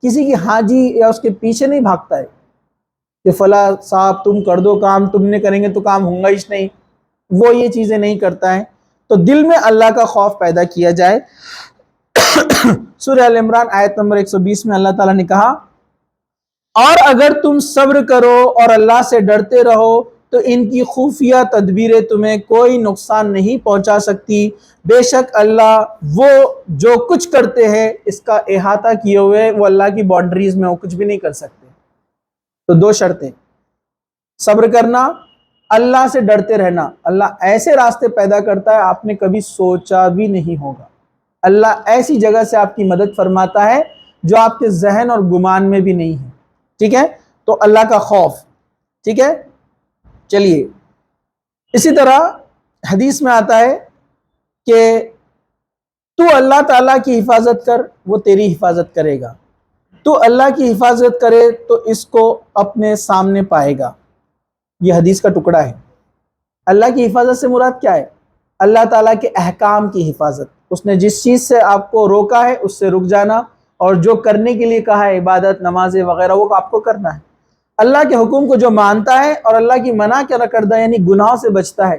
کسی کی حاجی یا اس کے پیچھے نہیں بھاگتا ہے کہ فلاں صاحب تم کر دو کام, تم نے کریں گے تو کام ہوں گا ہی نہیں. وہ یہ چیزیں نہیں کرتا ہے. تو دل میں اللہ کا خوف پیدا کیا جائے. سورہ ال عمران آیت نمبر 120 میں اللہ تعالیٰ نے کہا, اور اگر تم صبر کرو اور اللہ سے ڈرتے رہو تو ان کی خفیہ تدبیریں تمہیں کوئی نقصان نہیں پہنچا سکتی. بے شک اللہ وہ جو کچھ کرتے ہیں اس کا احاطہ کیے ہوئے, وہ اللہ کی باؤنڈریز میں وہ کچھ بھی نہیں کر سکتے. تو 2 شرطیں, صبر کرنا, اللہ سے ڈرتے رہنا. اللہ ایسے راستے پیدا کرتا ہے آپ نے کبھی سوچا بھی نہیں ہوگا. اللہ ایسی جگہ سے آپ کی مدد فرماتا ہے جو آپ کے ذہن اور گمان میں بھی نہیں ہے. ٹھیک ہے, تو اللہ کا خوف. ٹھیک ہے, چلیے اسی طرح حدیث میں آتا ہے کہ تو اللہ تعالیٰ کی حفاظت کر, وہ تیری حفاظت کرے گا. تو اللہ کی حفاظت کرے تو اس کو اپنے سامنے پائے گا. یہ حدیث کا ٹکڑا ہے. اللہ کی حفاظت سے مراد کیا ہے؟ اللہ تعالیٰ کے احکام کی حفاظت. اس نے جس چیز سے آپ کو روکا ہے اس سے رک جانا, اور جو کرنے کے لیے کہا ہے عبادت نمازیں وغیرہ وہ آپ کو کرنا ہے. اللہ کے حکم کو جو مانتا ہے اور اللہ کی منع کیا کردہ یعنی گناہوں سے بچتا ہے.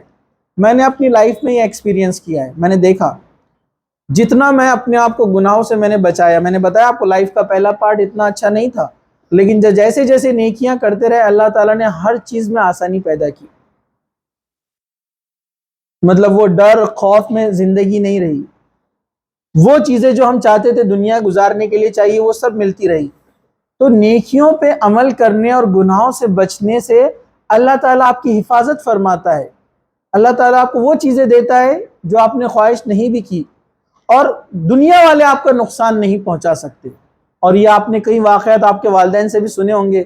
میں نے اپنی لائف میں یہ ایکسپیرینس کیا ہے, میں نے دیکھا جتنا میں اپنے آپ کو گناہوں سے میں نے بچایا. میں نے بتایا آپ کو لائف کا پہلا پارٹ اتنا اچھا نہیں تھا, لیکن جیسے جیسے نیکیاں کرتے رہے اللہ تعالیٰ نے ہر چیز میں آسانی پیدا کی. مطلب وہ ڈر خوف میں زندگی نہیں رہی. وہ چیزیں جو ہم چاہتے تھے دنیا گزارنے کے لیے چاہیے وہ سب ملتی رہی. تو نیکیوں پہ عمل کرنے اور گناہوں سے بچنے سے اللہ تعالیٰ آپ کی حفاظت فرماتا ہے. اللہ تعالیٰ آپ کو وہ چیزیں دیتا ہے جو آپ نے خواہش نہیں بھی کی, اور دنیا والے آپ کا نقصان نہیں پہنچا سکتے. اور یہ آپ نے کئی واقعات آپ کے والدین سے بھی سنے ہوں گے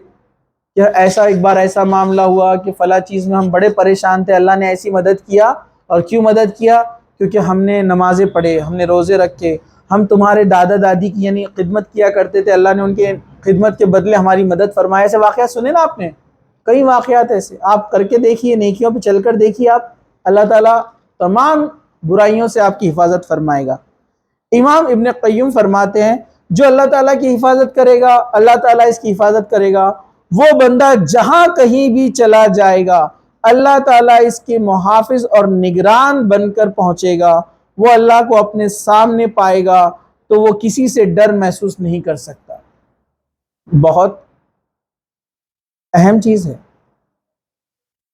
کہ ایسا ایک بار ایسا معاملہ ہوا کہ فلاں چیز میں ہم بڑے پریشان تھے, اللہ نے ایسی مدد کیا. اور کیوں مدد کیا؟ کیونکہ ہم نے نمازیں پڑھے, ہم نے روزے رکھے, ہم تمہارے دادا دادی کی یعنی خدمت کیا کرتے تھے, اللہ نے ان کے خدمت کے بدلے ہماری مدد فرمائے. ایسے واقعات سنے نا آپ نے, کئی واقعات ایسے آپ کر کے دیکھیے, نیکیوں پہ چل کر دیکھیے آپ, اللہ تعالیٰ تمام برائیوں سے آپ کی حفاظت فرمائے گا. امام ابن قیم فرماتے ہیں جو اللہ تعالیٰ کی حفاظت کرے گا اللہ تعالیٰ اس کی حفاظت کرے گا. وہ بندہ جہاں کہیں بھی چلا جائے گا اللہ تعالیٰ اس کے محافظ اور نگران بن کر پہنچے گا. وہ اللہ کو اپنے سامنے پائے گا تو وہ کسی سے ڈر محسوس نہیں کر سکتا. بہت اہم چیز ہے.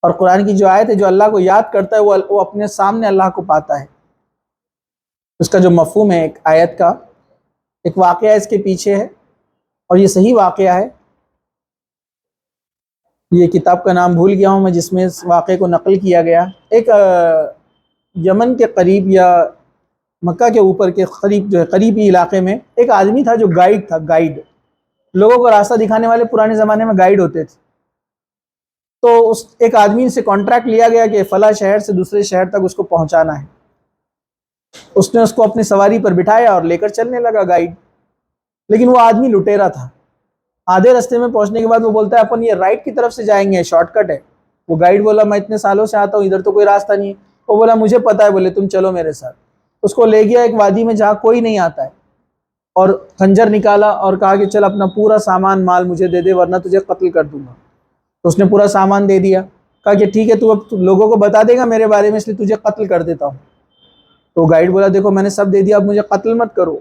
اور قرآن کی جو آیت ہے, جو اللہ کو یاد کرتا ہے وہ اپنے سامنے اللہ کو پاتا ہے. اس کا جو مفہوم ہے ایک آیت کا, ایک واقعہ اس کے پیچھے ہے, اور یہ صحیح واقعہ ہے. یہ کتاب کا نام بھول گیا ہوں میں جس میں اس واقعے کو نقل کیا گیا. ایک یمن کے قریب یا مکہ کے اوپر کے قریب جو ہے قریبی علاقے میں ایک آدمی تھا جو گائیڈ تھا، گائیڈ لوگوں کو راستہ دکھانے والے پرانے زمانے میں گائیڈ ہوتے تھے. تو اس ایک آدمی سے کانٹریکٹ لیا گیا کہ فلاں شہر سے دوسرے شہر تک اس کو پہنچانا ہے. اس نے اس کو اپنی سواری پر بٹھایا اور لے کر چلنے لگا گائیڈ. لیکن وہ آدمی لٹیرا تھا. آدھے راستے میں پہنچنے کے بعد وہ بولتا ہے اپن یہ رائٹ کی طرف سے جائیں گے، شارٹ کٹ ہے. وہ گائیڈ بولا میں اتنے سالوں سے آتا ہوں، ادھر تو کوئی راستہ نہیں ہے. وہ بولا مجھے پتا ہے. بولے تم چلو میرے ساتھ. اس کو لے گیا ایک وادی میں جہاں کوئی نہیں آتا ہے، اور خنجر نکالا اور کہا کہ چل اپنا پورا سامان مال مجھے دے دے ورنہ تجھے قتل کر دوں گا. تو اس نے پورا سامان دے دیا. کہا کہ ٹھیک ہے تو اب لوگوں کو بتا دے گا میرے بارے میں، اس لیے تجھے قتل کر دیتا ہوں. تو گائیڈ بولا دیکھو میں نے سب دے دیا، اب مجھے قتل مت کرو.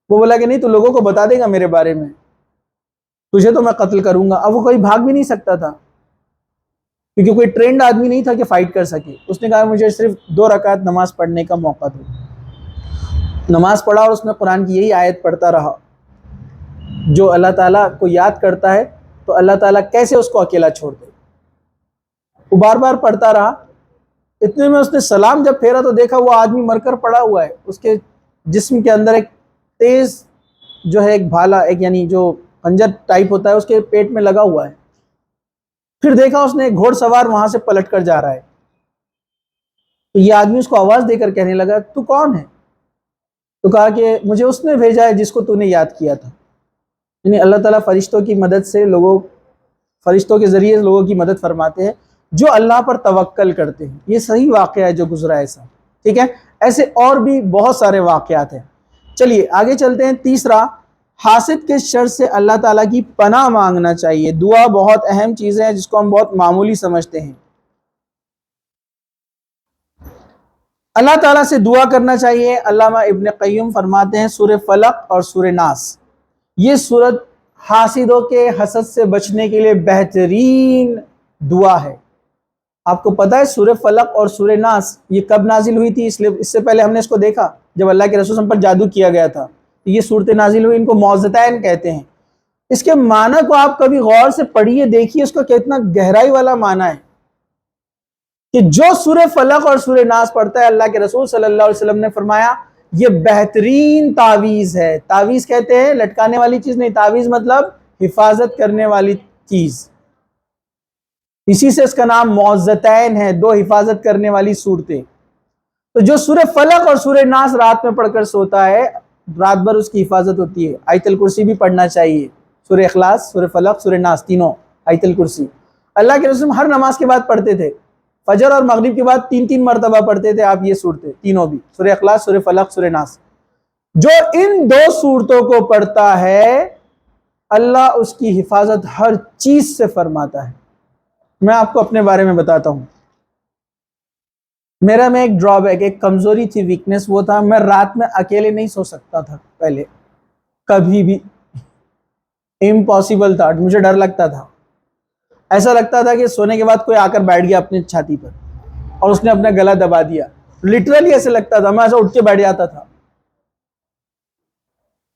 وہ بولا کہ نہیں تو لوگوں کو بتا دے گا میرے بارے میں، تجھے تو میں قتل کروں گا. اب وہ کوئی بھاگ بھی نہیں سکتا تھا کیونکہ کوئی ٹرینڈ آدمی نہیں تھا کہ فائٹ کر سکے. اس نے کہا مجھے صرف 2 رکعت نماز پڑھنے کا موقع دو. نماز پڑھا اور اس میں قرآن کی یہی آیت پڑھتا رہا، جو اللہ تعالیٰ کو یاد کرتا ہے تو اللہ تعالیٰ کیسے اس کو اکیلا چھوڑ دے. وہ بار بار پڑھتا رہا. اتنے میں اس نے سلام جب پھیرا تو دیکھا وہ آدمی مر کر پڑا ہوا ہے. اس کے جسم کے اندر ایک تیز جو ہے ایک بھالا، ایک یعنی جو خنجر ٹائپ ہوتا ہے اس کے پیٹ میں لگا ہوا ہے. پھر دیکھا اس نے ایک گھوڑ سوار وہاں سے پلٹ کر جا رہا ہے. تو یہ آدمی اس کو آواز دے کر کہنے لگا تو کون ہے؟ تو کہا کہ مجھے اس نے بھیجا ہے جس کو تو نے یاد کیا تھا. یعنی اللہ تعالیٰ فرشتوں کی مدد سے فرشتوں کے ذریعے لوگوں کی مدد فرماتے ہیں جو اللہ پر توکل کرتے ہیں. یہ صحیح واقعہ ہے جو گزرا ہے ایسا. ٹھیک ہے، ایسے اور بھی بہت سارے واقعات ہیں. چلیے آگے چلتے ہیں. تیسرا، حاسد کے شر سے اللہ تعالیٰ کی پناہ مانگنا چاہیے. دعا بہت اہم چیز ہے جس کو ہم بہت معمولی سمجھتے ہیں. اللہ تعالیٰ سے دعا کرنا چاہیے. علامہ ابن قیم فرماتے ہیں سورہ فلق اور سورہ ناس یہ سورت حاسدوں کے حسد سے بچنے کے لیے بہترین دعا ہے. آپ کو پتہ ہے سورہ فلق اور سورہ ناس یہ کب نازل ہوئی تھی؟ اس سے پہلے ہم نے اس کو دیکھا جب اللہ کے رسول پر جادو کیا گیا تھا. یہ صورتیں نازل ہوئی، ان کو معوذتین کہتے ہیں. اس کے معنی کو آپ کبھی غور سے پڑھیے، دیکھیے اس کا کتنا گہرائی والا معنی ہے کہ جو سورہ فلق اور سورہ ناس پڑھتا ہے، اللہ کے رسول صلی اللہ علیہ وسلم نے فرمایا یہ بہترین تعویذ ہے. تعویذ کہتے ہیں لٹکانے والی چیز نہیں، تعویذ مطلب حفاظت کرنے والی چیز. اسی سے اس کا نام معوذتین ہے، 2 حفاظت کرنے والی صورتیں. تو جو سورہ فلق اور سورہ ناس رات میں پڑھ کر سوتا ہے رات بھر اس کی حفاظت ہوتی ہے. آیت الکرسی بھی پڑھنا چاہیے. سورہ اخلاص، سورہ فلق، سورہ ناس تینوں، آیت الکرسی. اللہ کے رسول ہر نماز کے بعد پڑھتے تھے. فجر اور مغرب کے بعد 3 مرتبہ پڑھتے تھے آپ یہ صورتیں تینوں بھی، سورہ اخلاص، سورہ فلق، سورہ ناس. جو ان 2 صورتوں کو پڑھتا ہے اللہ اس کی حفاظت ہر چیز سے فرماتا ہے. میں آپ کو اپنے بارے میں بتاتا ہوں. میرا میں ایک ڈرا بیک، ایک کمزوری تھی، ویکنس وہ تھا میں رات میں اکیلے نہیں سو سکتا تھا. پہلے کبھی بھی امپاسبل تھا، مجھے ڈر لگتا تھا. ایسا لگتا تھا کہ سونے کے بعد کوئی آ کر بیٹھ گیا اپنی چھاتی پر اور اس نے اپنا گلا دبا دیا. لٹرلی ایسے لگتا تھا، میں ایسا اٹھ کے بیٹھ جاتا تھا.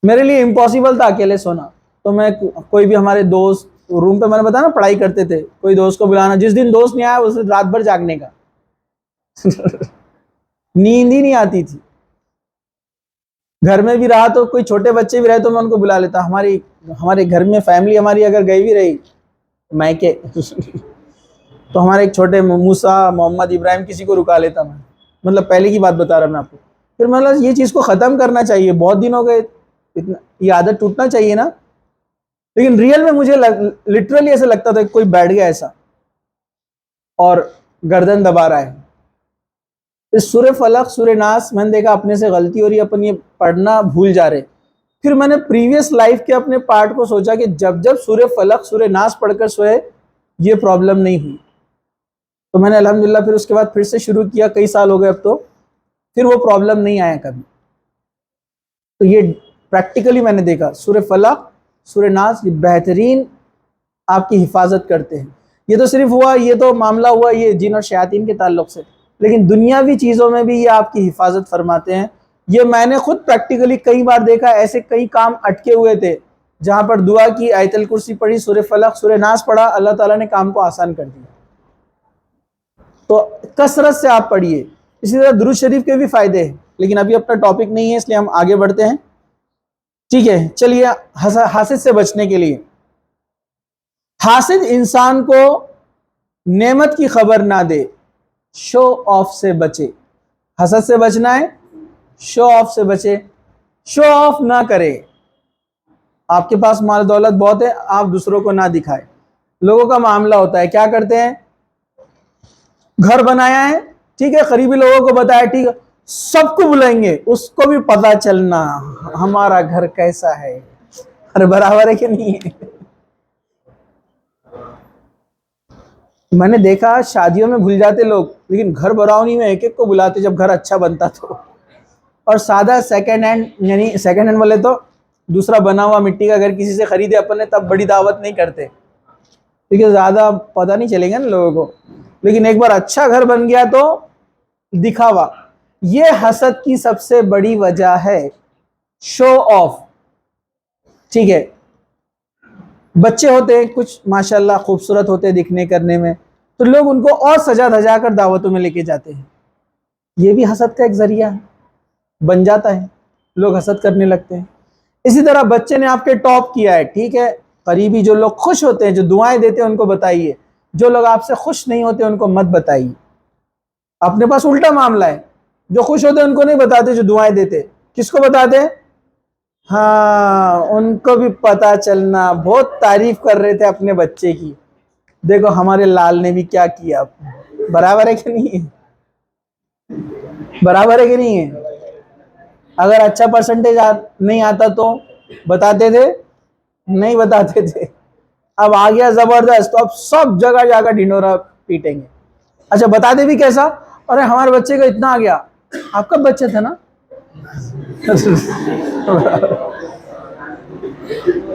میرے لیے امپاسبل تھا اکیلے سونا. تو میں کوئی بھی ہمارے دوست روم پہ میں نے بتایا نا پڑھائی کرتے تھے، کوئی دوست کو بلانا، جس دن دوست نہیں آیا اس دن رات بھر جاگنے کا. نیند ہی نہیں آتی تھی. گھر میں بھی رہا تو کوئی چھوٹے بچے بھی رہے تو میں ان کو بلا لیتا. ہمارے گھر میں فیملی ہماری اگر گئی بھی رہی میکے تو ہمارے ایک چھوٹے موسیٰ، محمد، ابراہیم کسی کو رکا لیتا میں. مطلب پہلے کی بات بتا رہا میں آپ کو. پھر مطلب یہ چیز کو ختم کرنا چاہیے. بہت دن ہو گئے، یہ عادت ٹوٹنا چاہیے نا. لیکن ریئل میں مجھے لٹرلی ایسا لگتا تھا کہ کوئی بیٹھ گیا ایسا اور گردن دبا رہا ہے. اس سورہ فلق، سورہ ناس میں نے دیکھا اپنے سے غلطی ہو رہی ہے، اپن یہ پڑھنا بھول جا رہے. پھر میں نے پریویس لائف کے اپنے پارٹ کو سوچا کہ جب سورہ فلق، سورہ ناس پڑھ کر سوئے یہ پرابلم نہیں ہوئی. تو میں نے الحمدللہ پھر اس کے بعد پھر سے شروع کیا، کئی سال ہو گئے اب تو، پھر وہ پرابلم نہیں آیا کبھی. تو یہ پریکٹیکلی میں نے دیکھا سورہ فلق، سورہ ناس یہ بہترین آپ کی حفاظت کرتے ہیں. یہ تو صرف ہوا، یہ تو معاملہ ہوا یہ جن اور شیاطین کے تعلق سے، لیکن دنیاوی چیزوں میں بھی یہ آپ کی حفاظت فرماتے ہیں. یہ میں نے خود پریکٹیکلی کئی بار دیکھا. ایسے کئی کام اٹکے ہوئے تھے جہاں پر دعا کی، آیت الکرسی پڑھی، سورہ فلق، سورہ ناس پڑھا، اللہ تعالیٰ نے کام کو آسان کر دیا. تو کثرت سے آپ پڑھیے. اسی طرح درود شریف کے بھی فائدے ہیں. لیکن ابھی اپنا ٹاپک نہیں ہے، اس لیے ہم آگے بڑھتے ہیں. ٹھیک ہے، چلیے. حاسد سے بچنے کے لیے، حاسد انسان کو نعمت کی خبر نہ دے، شو آف سے بچے. حسد سے بچنا ہے، شو آف سے بچے. شو آف نہ کرے. آپ کے پاس مال دولت بہت ہے، آپ دوسروں کو نہ دکھائے. لوگوں کا معاملہ ہوتا ہے، کیا کرتے ہیں، گھر بنایا ہے، ٹھیک ہے، قریبی لوگوں کو بتایا، ٹھیک ہے، سب کو بلائیں گے، اس کو بھی پتا چلنا ہمارا گھر کیسا ہے. ارے برابر ہے کہ نہیں ہے؟ میں نے دیکھا شادیوں میں بھول جاتے لوگ، لیکن گھر براؤنی میں ایک ایک کو بلاتے جب گھر اچھا بنتا تو. اور سادہ سیکنڈ ہینڈ، یعنی سیکنڈ ہینڈ والے تو دوسرا بنا ہوا مٹی کا گھر کسی سے خریدے اپن نے، تب بڑی دعوت نہیں کرتے کیونکہ زیادہ پتہ نہیں چلے گا نا لوگوں کو. لیکن ایک بار اچھا گھر بن گیا تو دکھاوا. یہ حسد کی سب سے بڑی وجہ ہے، شو آف. ٹھیک ہے، بچے ہوتے ہیں کچھ ماشاءاللہ خوبصورت ہوتے دکھنے کرنے میں، تو لوگ ان کو اور سجا دھجا کر دعوتوں میں لے کے جاتے ہیں. یہ بھی حسد کا ایک ذریعہ ہے، بن جاتا ہے، لوگ حسد کرنے لگتے ہیں. اسی طرح بچے نے آپ کے ٹاپ کیا ہے، ٹھیک ہے، قریبی جو لوگ خوش ہوتے ہیں، جو دعائیں دیتے ہیں ان کو بتائیے. جو لوگ آپ سے خوش نہیں ہوتے ان کو مت بتائیے. اپنے پاس الٹا معاملہ ہے، جو خوش ہوتے ہیں ان کو نہیں بتاتے، جو دعائیں دیتے کس کو بتاتے؟ ہاں، ان کو بھی پتا چلنا. بہت تعریف کر رہے تھے اپنے بچے کی، دیکھو ہمارے لال نے بھی کیا کیا. برابر ہے کہ نہیں ہے؟ برابر ہے کہ نہیں ہے؟ اگر اچھا پرسنٹیج نہیں آتا تو بتاتے تھے؟ نہیں بتاتے تھے. اب آ گیا زبردست، تو اب سب جگہ جا کر ڈھنڈورا پیٹیں گے. اچھا بتاتے بھی کیسا؟ ارے ہمارے بچے کا اتنا آ گیا. آپ کا بچہ تھا نا؟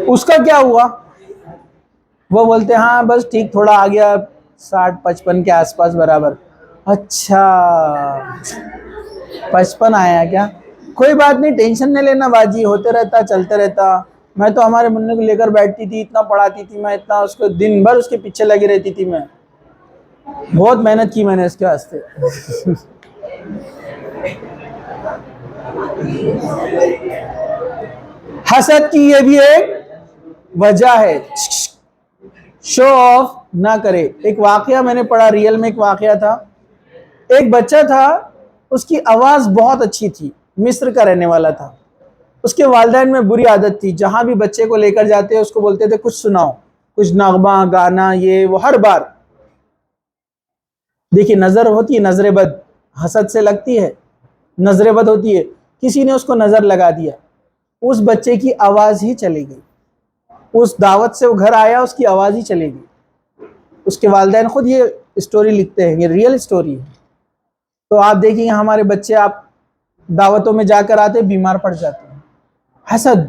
اس کا کیا ہوا؟ وہ بولتے ہاں بس ٹھیک تھوڑا آ گیا، 60-55 کے آس پاس برابر. اچھا 55 آیا کیا؟ کوئی بات نہیں، ٹینشن نہیں لینا باجی، ہوتے رہتا، چلتے رہتا. میں تو ہمارے منہ کو لے کر بیٹھتی تھی، اتنا پڑھاتی تھی میں، اتنا اس کو دن بھر اس کے پیچھے لگی رہتی تھی. میں بہت محنت کی میں نے اس کے واسطے. حسد کی یہ بھی ایک وجہ ہے، شو آف نہ کرے. ایک واقعہ میں نے پڑھا، ریئل میں ایک واقعہ تھا. ایک بچہ تھا، اس کی آواز بہت اچھی تھی، مصر کا رہنے والا تھا. اس کے والدین میں بری عادت تھی، جہاں بھی بچے کو لے کر جاتے اس کو بولتے تھے کچھ سناؤ، کچھ نغمہ گانا، یہ وہ ہر بار. دیکھیے نظر ہوتی ہے، نظر بد حسد سے لگتی ہے، نظر بد ہوتی ہے. کسی نے اس کو نظر لگا دیا، اس بچے کی آواز ہی چلی گئی. اس دعوت سے وہ گھر آیا، اس کی آواز ہی چلے گی. اس کے والدین خود یہ اسٹوری لکھتے ہیں، یہ ریئل اسٹوری ہے. تو آپ دیکھیں ہمارے بچے، آپ دعوتوں میں جا کر آتے بیمار پڑ جاتے ہیں. حسد.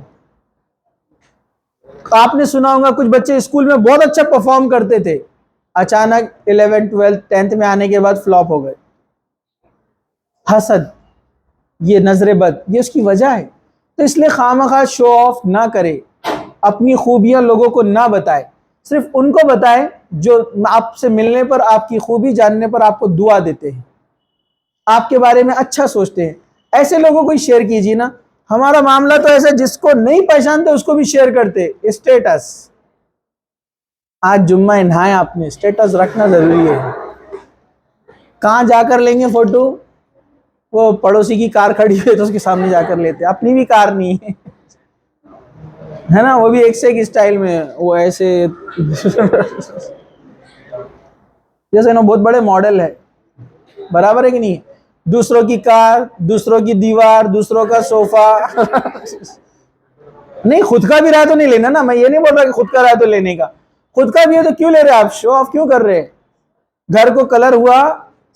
آپ نے سنا ہوگا کچھ بچے اسکول میں بہت اچھا پرفارم کرتے تھے، اچانک 11 12 10th میں آنے کے بعد فلاپ ہو گئے. حسد، یہ نظر بد، یہ اس کی وجہ ہے. تو اس لیے خواہ شو آف نہ کرے، اپنی خوبیاں لوگوں کو نہ بتائے. صرف ان کو بتائے جو آپ سے ملنے پر، آپ کی خوبی جاننے پر آپ کو دعا دیتے ہیں، آپ کے بارے میں اچھا سوچتے ہیں. ایسے لوگوں کو ہی شیئر کیجیے نا. ہمارا معاملہ تو ایسا، جس کو نہیں پہچانتے اس کو بھی شیئر کرتے. اسٹیٹس، آج جمعہ نہائے آپ نے، اسٹیٹس رکھنا ضروری ہے. کہاں جا کر لیں گے فوٹو؟ وہ پڑوسی کی کار کھڑی ہوئی تو اس کے سامنے جا کر لیتے، اپنی بھی کار نہیں ہے نا، وہ بھی ایک سے ایک اسٹائل میں، وہ ایسے جیسے نا بہت بڑے ماڈل ہے. برابر ہے کہ نہیں؟ دوسروں کی کار، دوسروں کی دیوار، دوسروں کا صوفہ. نہیں، خود کا بھی رہا تو نہیں لینا نا. میں یہ نہیں بول رہا کہ خود کا رہا تو لینے کا، خود کا بھی ہے تو کیوں لے رہے آپ؟ شو آف کیوں کر رہے؟ گھر کو کلر ہوا،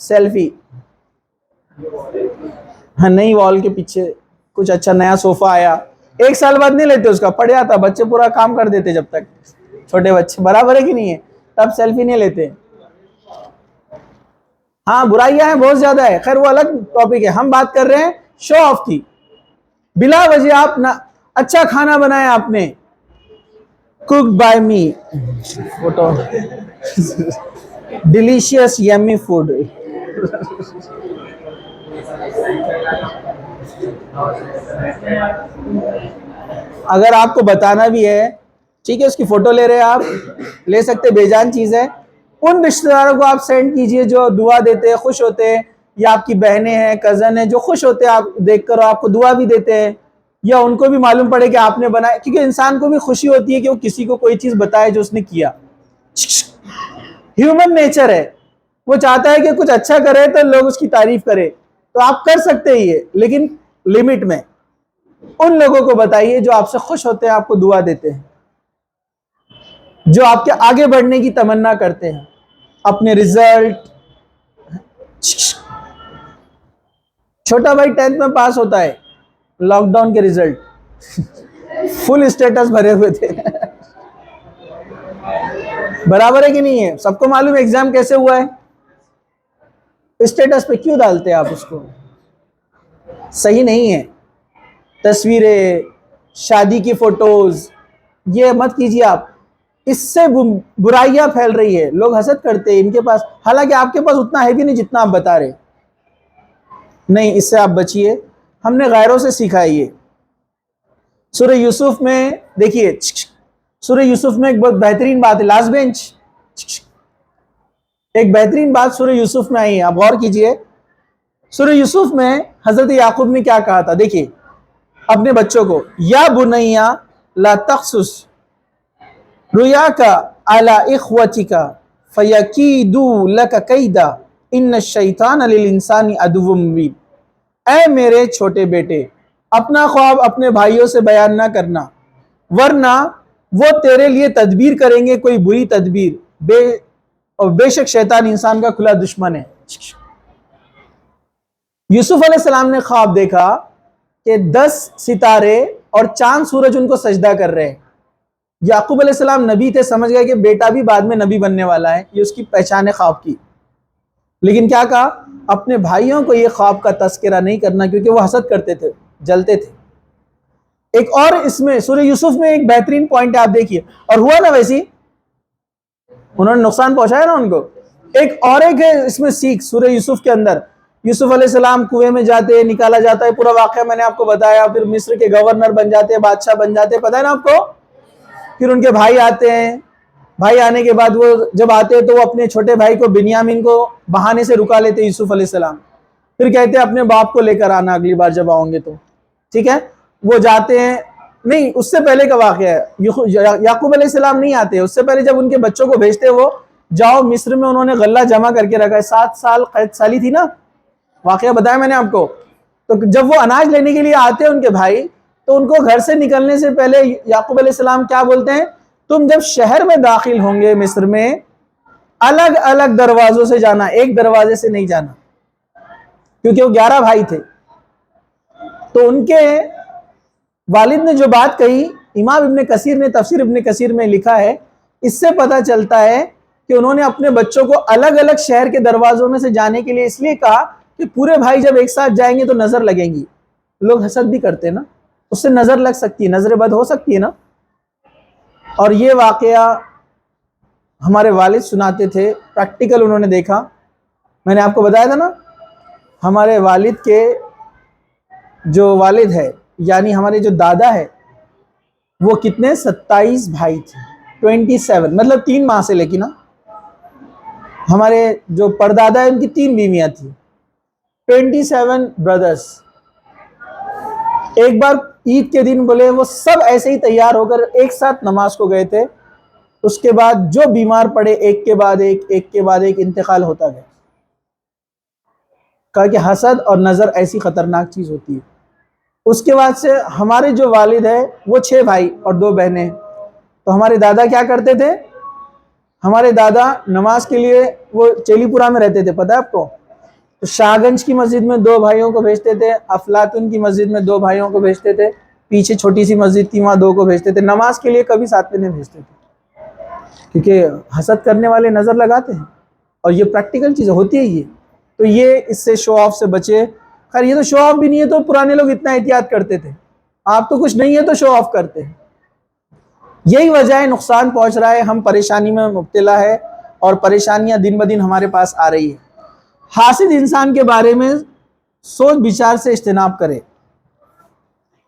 سیلفی. ہاں، نئی وال کے پیچھے کچھ اچھا نیا صوفہ آیا، 1 سال بعد نہیں لیتے اس کا، پڑ جاتا. بچے پورا کام کر دیتے جب تک، چھوٹے بچے. برابر ہے کہ نہیں ہے؟ تب سیلفی نہیں لیتے. ہاں، برائیاں ہیں بہت زیادہ ہے، خیر وہ الگ ٹاپک ہے. ہم بات کر رہے ہیں شو آف کی. بلا وجہ آپ اچھا کھانا بنایا آپ نے، cooked by me، photo delicious yummy food. اگر آپ کو بتانا بھی ہے ٹھیک ہے، اس کی فوٹو لے رہے آپ لے سکتے، بے جان چیز ہے. ان رشتہ داروں کو آپ سینڈ کیجئے جو دعا دیتے ہیں، خوش ہوتے ہیں، یا آپ کی بہنیں ہیں، کزن ہیں جو خوش ہوتے ہیں آپ دیکھ کر، آپ کو دعا بھی دیتے ہیں، یا ان کو بھی معلوم پڑے کہ آپ نے بنایا. کیونکہ انسان کو بھی خوشی ہوتی ہے کہ وہ کسی کو کوئی چیز بتائے جو اس نے کیا. ہیومن نیچر ہے، وہ چاہتا ہے کہ کچھ اچھا کرے تو لوگ اس کی تعریف کرے. تو آپ کر سکتے ہی ہے، لیکن لمٹ میں. ان لوگوں کو بتائیے جو آپ سے خوش ہوتے ہیں، آپ کو دعا دیتے ہیں، جو آپ کے آگے بڑھنے کی تمنا کرتے ہیں. اپنے رزلٹ، چھوٹا بھائی 10th میں پاس ہوتا ہے، لاک ڈاؤن کے رزلٹ فل اسٹیٹس بھرے ہوئے تھے. برابر ہے کہ نہیں ہے؟ سب کو معلوم ایگزام کیسے ہوا ہے. اسٹیٹس پہ کیوں ڈالتے ہیں آپ اس کو؟ صحیح نہیں ہے. تصویریں، شادی کی فوٹوز، یہ مت کیجیے آپ. اس سے برائیاں پھیل رہی ہے، لوگ حسد کرتے ہیں ان کے پاس، حالانکہ آپ کے پاس اتنا ہے بھی نہیں جتنا آپ بتا رہے. نہیں، اس سے آپ بچیے. ہم نے غیروں سے سیکھا ہے یہ. سورہ یوسف میں دیکھیے، سورہ یوسف میں ایک بہت بہترین بات ہے. لاسٹ بینچ، ایک بہترین بات سورہ یوسف میں آئی ہے، آپ غور کیجئے. سورہ یوسف میں حضرت یعقوب نے کیا کہا تھا؟ دیکھیے اپنے بچوں کو، یا بنیا لا تقصص رؤیاک علی اخوتک فیکیدوا لک کیدا ان الشیطان للانسان عدو مبین. اے میرے چھوٹے بیٹے، اپنا خواب اپنے بھائیوں سے بیان نہ کرنا، ورنہ وہ تیرے لیے تدبیر کریں گے کوئی بری تدبیر، اور بے شک شیطان انسان کا کھلا دشمن ہے. یوسف علیہ السلام نے خواب دیکھا کہ 10 ستارے اور چاند سورج ان کو سجدہ کر رہے ہیں. یعقوب علیہ السلام نبی تھے، سمجھ گئے کہ بیٹا بھی بعد میں نبی بننے والا ہے، یہ اس کی پہچان ہے خواب کی. لیکن کیا کہا؟ اپنے بھائیوں کو یہ خواب کا تذکرہ نہیں کرنا، کیونکہ وہ حسد کرتے تھے، جلتے تھے. ایک اور اس میں سورہ یوسف میں ایک بہترین پوائنٹ آپ دیکھیے، اور ہوا نا ویسی، انہوں نے نقصان پہنچایا نا ان کو. ایک ہے اس میں سیکھ سورہ یوسف کے اندر. یوسف علیہ السلام کنویں میں جاتے، نکالا جاتا ہے، پورا واقعہ میں نے آپ کو بتایا. پھر مصر کے گورنر بن جاتے، بادشاہ بن جاتے، پتہ ہے نا آپ کو. پھر ان کے بھائی آتے ہیں، بھائی آنے کے بعد وہ جب آتے ہیں تو وہ اپنے چھوٹے بھائی کو بنیامین کو بہانے سے رکا لیتے یوسف علیہ السلام. پھر کہتے ہیں اپنے باپ کو لے کر آنا اگلی بار جب آؤں گے تو. ٹھیک ہے، وہ جاتے ہیں. نہیں، اس سے پہلے کا واقعہ ہے. یعقوب علیہ السلام نہیں آتے، اس سے پہلے جب ان کے بچوں کو بھیجتے وہ جاؤ مصر میں، انہوں نے غلہ جمع کر کے رکھا ہے. 7 سال قید سالی تھی نا، واقعہ بتایا میں نے آپ کو. تو جب وہ اناج لینے کے لیے آتے ہیں ان کے بھائی، تو ان کو گھر سے نکلنے سے پہلے یعقوب علیہ السلام کیا بولتے ہیں؟ تم جب شہر میں داخل ہوں گے مصر میں، الگ الگ دروازوں سے جانا، ایک دروازے سے نہیں جانا. کیونکہ وہ 11 بھائی تھے. تو ان کے والد نے جو بات کہی، امام ابن کثیر نے تفسیر ابن کثیر میں لکھا ہے، اس سے پتہ چلتا ہے کہ انہوں نے اپنے بچوں کو الگ الگ شہر کے دروازوں میں سے جانے کے لیے اس لیے کہا کہ پورے بھائی جب ایک ساتھ جائیں گے تو نظر لگیں گی. لوگ حسد بھی کرتے ہیں نا، اس سے نظر لگ سکتی ہے، نظر بد ہو سکتی ہے نا. اور یہ واقعہ ہمارے والد سناتے تھے، پریکٹیکل انہوں نے دیکھا. میں نے آپ کو بتایا تھا نا، ہمارے والد کے جو والد ہے، یعنی ہمارے جو دادا ہے، وہ کتنے 27 بھائی تھے. 27 مطلب 3 ماں سے، لیکن ہمارے جو پردادا ہے ان کی 3 بیویاں تھیں. 27 بردرز. ایک بار عید کے دن بولے وہ سب ایسے ہی تیار ہو کر ایک ساتھ نماز کو گئے تھے. اس کے بعد جو بیمار پڑے ایک کے بعد ایک انتقال ہوتا گیا. کہا کہ حسد اور نظر ایسی خطرناک چیز ہوتی ہے. اس کے بعد سے ہمارے جو والد ہے وہ 6 بھائی اور 2 بہنیں. تو ہمارے دادا کیا کرتے تھے؟ ہمارے دادا نماز کے لیے وہ چیلی پورا میں رہتے تھے، پتہ ہے آپ کو. تو شاہ گنج کی مسجد میں 2 بھائیوں کو بھیجتے تھے، افلاطون کی مسجد میں 2 بھائیوں کو بھیجتے تھے، پیچھے چھوٹی سی مسجد تھی وہاں 2 کو بھیجتے تھے. نماز کے لیے کبھی ساتھ میں نہیں بھیجتے تھے، کیونکہ حسد کرنے والے نظر لگاتے ہیں. اور یہ پریکٹیکل چیز ہوتی ہے یہ. تو یہ اس سے شو آف سے بچے. خیر یہ تو شو آف بھی نہیں ہے، تو پرانے لوگ اتنا احتیاط کرتے تھے. آپ تو کچھ نہیں ہے تو شو آف کرتے ہیں. یہی وجہ ہے نقصان پہنچ رہا ہے، ہم پریشانی میں مبتلا ہے، اور پریشانیاں دن بدن ہمارے پاس آ رہی ہے. حاسد انسان کے بارے میں سوچ بچار سے اجتناب کرے.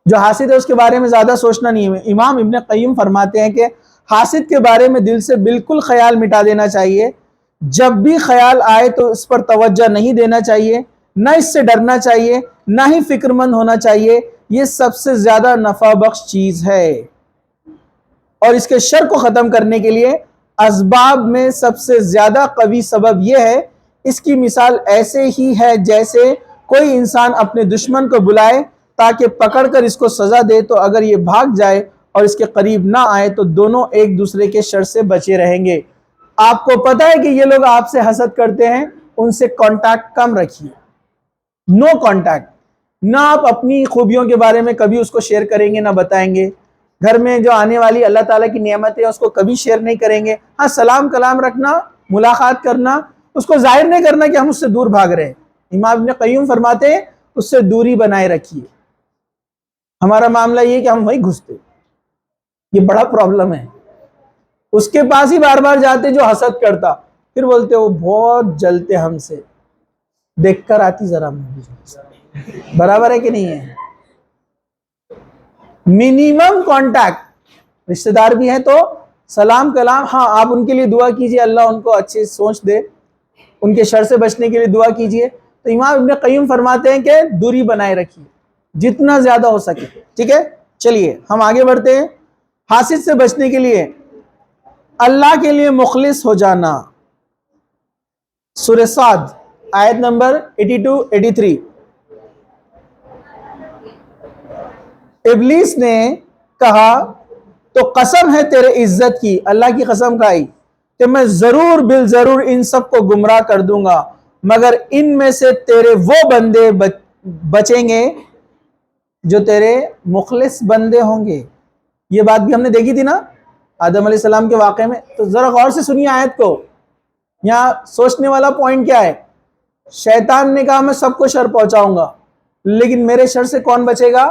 جو حاسد ہے اس کے بارے میں زیادہ سوچنا نہیں ہے۔ امام ابن قیم فرماتے ہیں کہ حاسد کے بارے میں دل سے بالکل خیال مٹا دینا چاہیے، جب بھی خیال آئے تو اس پر توجہ نہیں دینا چاہیے، نہ اس سے ڈرنا چاہیے، نہ ہی فکر مند ہونا چاہیے۔ یہ سب سے زیادہ نفع بخش چیز ہے، اور اس کے شر کو ختم کرنے کے لیے اسباب میں سب سے زیادہ قوی سبب یہ ہے۔ اس کی مثال ایسے ہی ہے جیسے کوئی انسان اپنے دشمن کو بلائے تاکہ پکڑ کر اس کو سزا دے، تو اگر یہ بھاگ جائے اور اس کے قریب نہ آئے تو دونوں ایک دوسرے کے شر سے بچے رہیں گے۔ آپ کو پتہ ہے کہ یہ لوگ آپ سے حسد کرتے ہیں، ان سے کانٹیکٹ کم رکھیے، نو کانٹیکٹ۔ نہ آپ اپنی خوبیوں کے بارے میں کبھی اس کو شیئر کریں گے، نہ بتائیں گے۔ گھر میں جو آنے والی اللہ تعالیٰ کی نعمت ہے اس کو کبھی شیئر نہیں کریں گے۔ ہاں، سلام کلام رکھنا، ملاقات کرنا، اس کو ظاہر نہیں کرنا کہ ہم اس سے دور بھاگ رہے ہیں۔ امام ابن قیم فرماتے ہیں اس سے دوری بنائے رکھیے۔ ہمارا معاملہ یہ کہ ہم وہی گھستے، یہ بڑا پرابلم ہے۔ اس کے پاس ہی بار بار جاتے جو حسد کرتا، پھر بولتے وہ بہت جلتے ہم سے، دیکھ کر آتی ذرا مجھے۔ برابر ہے کہ نہیں ہے؟ منیمم کانٹیکٹ، رشتہ دار بھی ہیں تو سلام کلام، ہاں آپ ان کے لیے دعا کیجئے، اللہ ان کو اچھی سوچ دے، ان کے شر سے بچنے کے لیے دعا کیجئے۔ تو امام ابن قیم فرماتے ہیں کہ دوری بنائے رکھیے جتنا زیادہ ہو سکے، ٹھیک ہے؟ چلیے ہم آگے بڑھتے ہیں۔ حاسد سے بچنے کے لیے اللہ کے لیے مخلص ہو جانا۔ سورہ صاد آیت نمبر 82-83۔ ابلیس نے کہا تو قسم ہے تیرے عزت کی، اللہ کی قسم کھائی کہ میں ضرور بالضرور ان سب کو گمراہ کر دوں گا، مگر ان میں سے تیرے وہ بندے بچیں گے جو تیرے مخلص بندے ہوں گے۔ یہ بات بھی ہم نے دیکھی تھی نا آدم علیہ السلام کے واقعے میں۔ تو ذرا غور سے سنیے آیت کو، یہاں سوچنے والا پوائنٹ کیا ہے؟ شیطان نے کہا میں سب کو شر پہنچاؤں گا، لیکن میرے شر سے کون بچے گا؟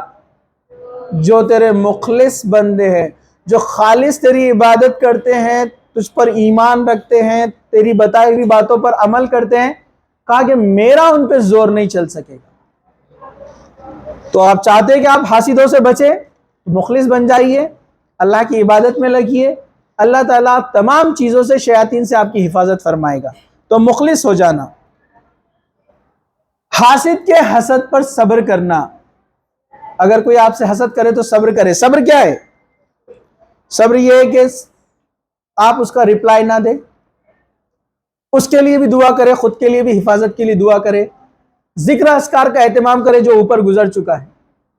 جو تیرے مخلص بندے ہیں، جو خالص تیری عبادت کرتے ہیں، تجھ پر ایمان رکھتے ہیں، تیری بتائی ہوئی باتوں پر عمل کرتے ہیں۔ کہا کہ میرا ان پہ زور نہیں چل سکے گا۔ تو آپ چاہتے ہیں کہ آپ حاسدوں سے بچیں، مخلص بن جائیے، اللہ کی عبادت میں لگیے، اللہ تعالیٰ تمام چیزوں سے، شیاطین سے آپ کی حفاظت فرمائے گا۔ تو مخلص ہو جانا۔ حاسد کے حسد پر صبر کرنا۔ اگر کوئی آپ سے حسد کرے تو صبر کرے۔ صبر کیا ہے؟ صبر یہ ہے کہ آپ اس کا رپلائی نہ دیں، اس کے لیے بھی دعا کرے، خود کے لیے بھی حفاظت کے لیے دعا کرے، ذکر اذکار کا اہتمام کرے جو اوپر گزر چکا ہے۔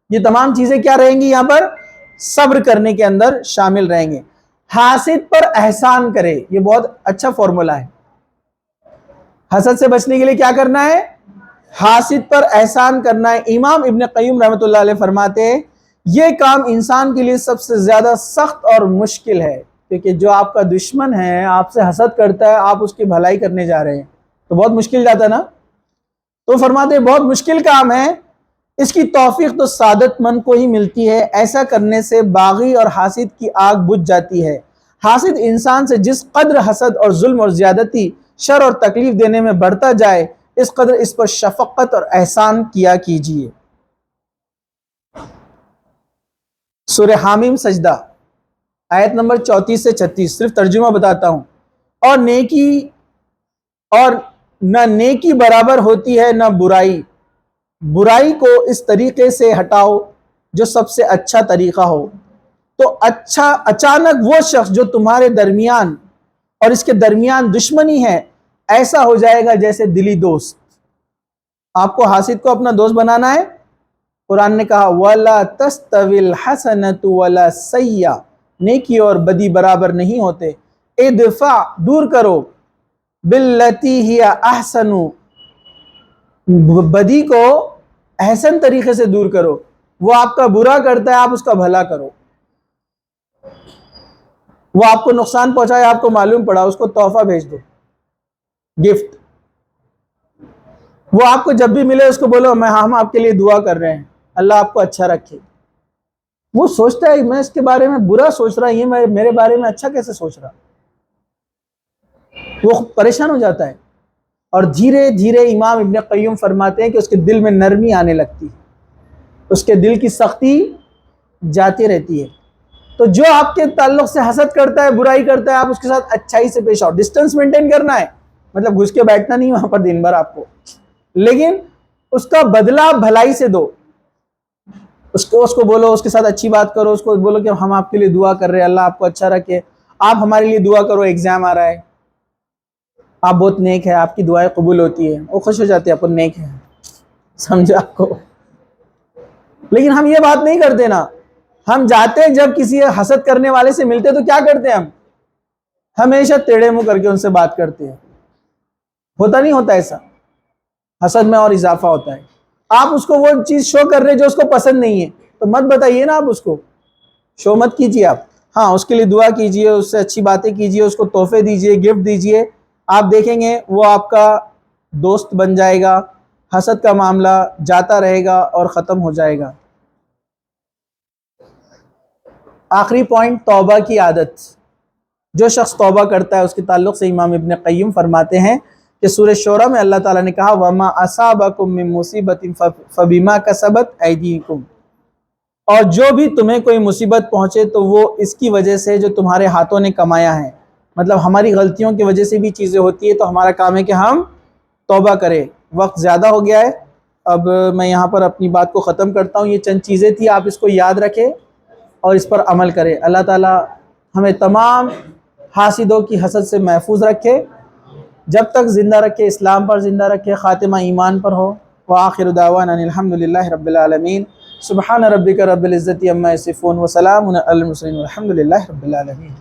یہ تمام چیزیں کیا رہیں گی؟ یہاں پر صبر کرنے کے اندر شامل رہیں گے۔ حاسد پر احسان کرے، یہ بہت اچھا فارمولا ہے۔ حسد سے بچنے کے لیے کیا کرنا ہے؟ حاسد پر احسان کرنا ہے۔ امام ابن قیم رحمۃ اللہ علیہ فرماتے ہیں یہ کام انسان کے لیے سب سے زیادہ سخت اور مشکل ہے، کیونکہ جو آپ کا دشمن ہے، آپ سے حسد کرتا ہے، آپ اس کی بھلائی کرنے جا رہے ہیں تو بہت مشکل جاتا نا۔ تو فرماتے ہیں بہت مشکل کام ہے، اس کی توفیق تو سعادت مند کو ہی ملتی ہے۔ ایسا کرنے سے باغی اور حاسد کی آگ بجھ جاتی ہے۔ حاسد انسان سے جس قدر حسد اور ظلم اور زیادتی، شر اور تکلیف دینے میں بڑھتا جائے، اس قدر اس پر شفقت اور احسان کیا کیجیے۔ سورہ حامیم سجدہ آیت نمبر 34 سے 36، صرف ترجمہ بتاتا ہوں۔ اور نہ نیکی برابر ہوتی ہے نہ برائی، برائی کو اس طریقے سے ہٹاؤ جو سب سے اچھا طریقہ ہو، تو اچانک وہ شخص جو تمہارے درمیان اور اس کے درمیان دشمنی ہے ایسا ہو جائے گا جیسے دلی دوست۔ آپ کو حاسد کو اپنا دوست بنانا ہے۔ قرآن نے کہا وَلَا تَسْتَوِي الْحَسَنَةُ وَلَا السَّيِّئَةُ، نیکی اور بدی برابر نہیں ہوتے۔ ادفع، دور کرو، بِالَّتِي هِيَ أَحْسَنُ، بدی کو احسن طریقے سے دور کرو۔ وہ آپ کا برا کرتا ہے، آپ اس کا بھلا کرو۔ وہ آپ کو نقصان پہنچائے، آپ کو معلوم پڑا، اس کو تحفہ بھیج دو، گفٹ۔ وہ آپ کو جب بھی ملے اس کو بولو ہم آپ کے لیے دعا کر رہے ہیں، اللہ آپ کو اچھا رکھے۔ وہ سوچتا ہے میں اس کے بارے میں برا سوچ رہا، یہ میرے بارے میں اچھا کیسے سوچ رہا؟ وہ پریشان ہو جاتا ہے، اور دھیرے دھیرے امام ابن قیم فرماتے ہیں کہ اس کے دل میں نرمی آنے لگتی ہے، اس کے دل کی سختی جاتی رہتی ہے. تو جو آپ کے تعلق سے حسد کرتا ہے، برائی کرتا ہے، آپ اس کے ساتھ اچھائی سے پیش آؤ. ڈسٹنس مینٹین کرنا ہے، مطلب گھس کے بیٹھنا نہیں وہاں پر دن بھر آپ کو، لیکن اس کا بدلہ بھلائی سے دو. اس کو بولو، اس کے ساتھ اچھی بات کرو، اس کو بولو کہ ہم آپ کے لیے دعا کر رہے ہیں، اللہ آپ کو اچھا رکھے. آپ ہمارے لیے دعا کرو، ایگزام آ رہا ہے، آپ بہت نیک ہے، آپ کی دعائیں قبول ہوتی ہے، وہ خوش ہو جاتے ہیں اپن نیک ہیں. سمجھا آپ کو؟ لیکن ہم یہ بات نہیں کرتے نا. ہم جاتے ہیں جب کسی حسد کرنے والے سے ملتے تو کیا کرتے ہیں؟ ہم ہمیشہ ٹیڑھے منہ کر کے ان سے بات کرتے ہیں. ہوتا نہیں ہوتا ایسا؟ حسد میں اور اضافہ ہوتا ہے. آپ اس کو وہ چیز شو کر رہے جو اس کو پسند نہیں ہے، تو مت بتائیے نا، آپ اس کو شو مت کیجیے. آپ ہاں اس کے لیے دعا کیجیے، اس سے اچھی باتیں کیجیے، اس کو تحفے دیجیے، گفٹ دیجیے. آپ دیکھیں گے وہ آپ کا دوست بن جائے گا، حسد کا معاملہ جاتا رہے گا اور ختم ہو جائے گا. آخری پوائنٹ، توبہ کی عادت. جو شخص توبہ کرتا ہے اس کے تعلق سے امام ابن قیم فرماتے ہیں کہ سورہ شورى میں اللہ تعالیٰ نے کہا وَمَا أَصَابَكُم مِّن مُّصِيبَةٍ فَبِمَا كَسَبَتْ أَيْدِيكُمْ، اور جو بھی تمہیں کوئی مصیبت پہنچے تو وہ اس کی وجہ سے جو تمہارے ہاتھوں نے کمایا ہے. مطلب ہماری غلطیوں کی وجہ سے بھی چیزیں ہوتی ہے، تو ہمارا کام ہے کہ ہم توبہ کریں. وقت زیادہ ہو گیا ہے، اب میں یہاں پر اپنی بات کو ختم کرتا ہوں. یہ چند چیزیں تھی، آپ اس کو یاد رکھیں اور اس پر عمل کریں. اللہ تعالیٰ ہمیں تمام حاسدوں کی حسد سے محفوظ رکھے، جب تک زندہ رکھے اسلام پر زندہ رکھے، خاتمہ ایمان پر ہو. وآخر دعوانا ان الحمد للہ رب العالمین. سبحان ربک رب العزت عما یصفون وسلام علی المرسلین والحمد للہ رب العالمین.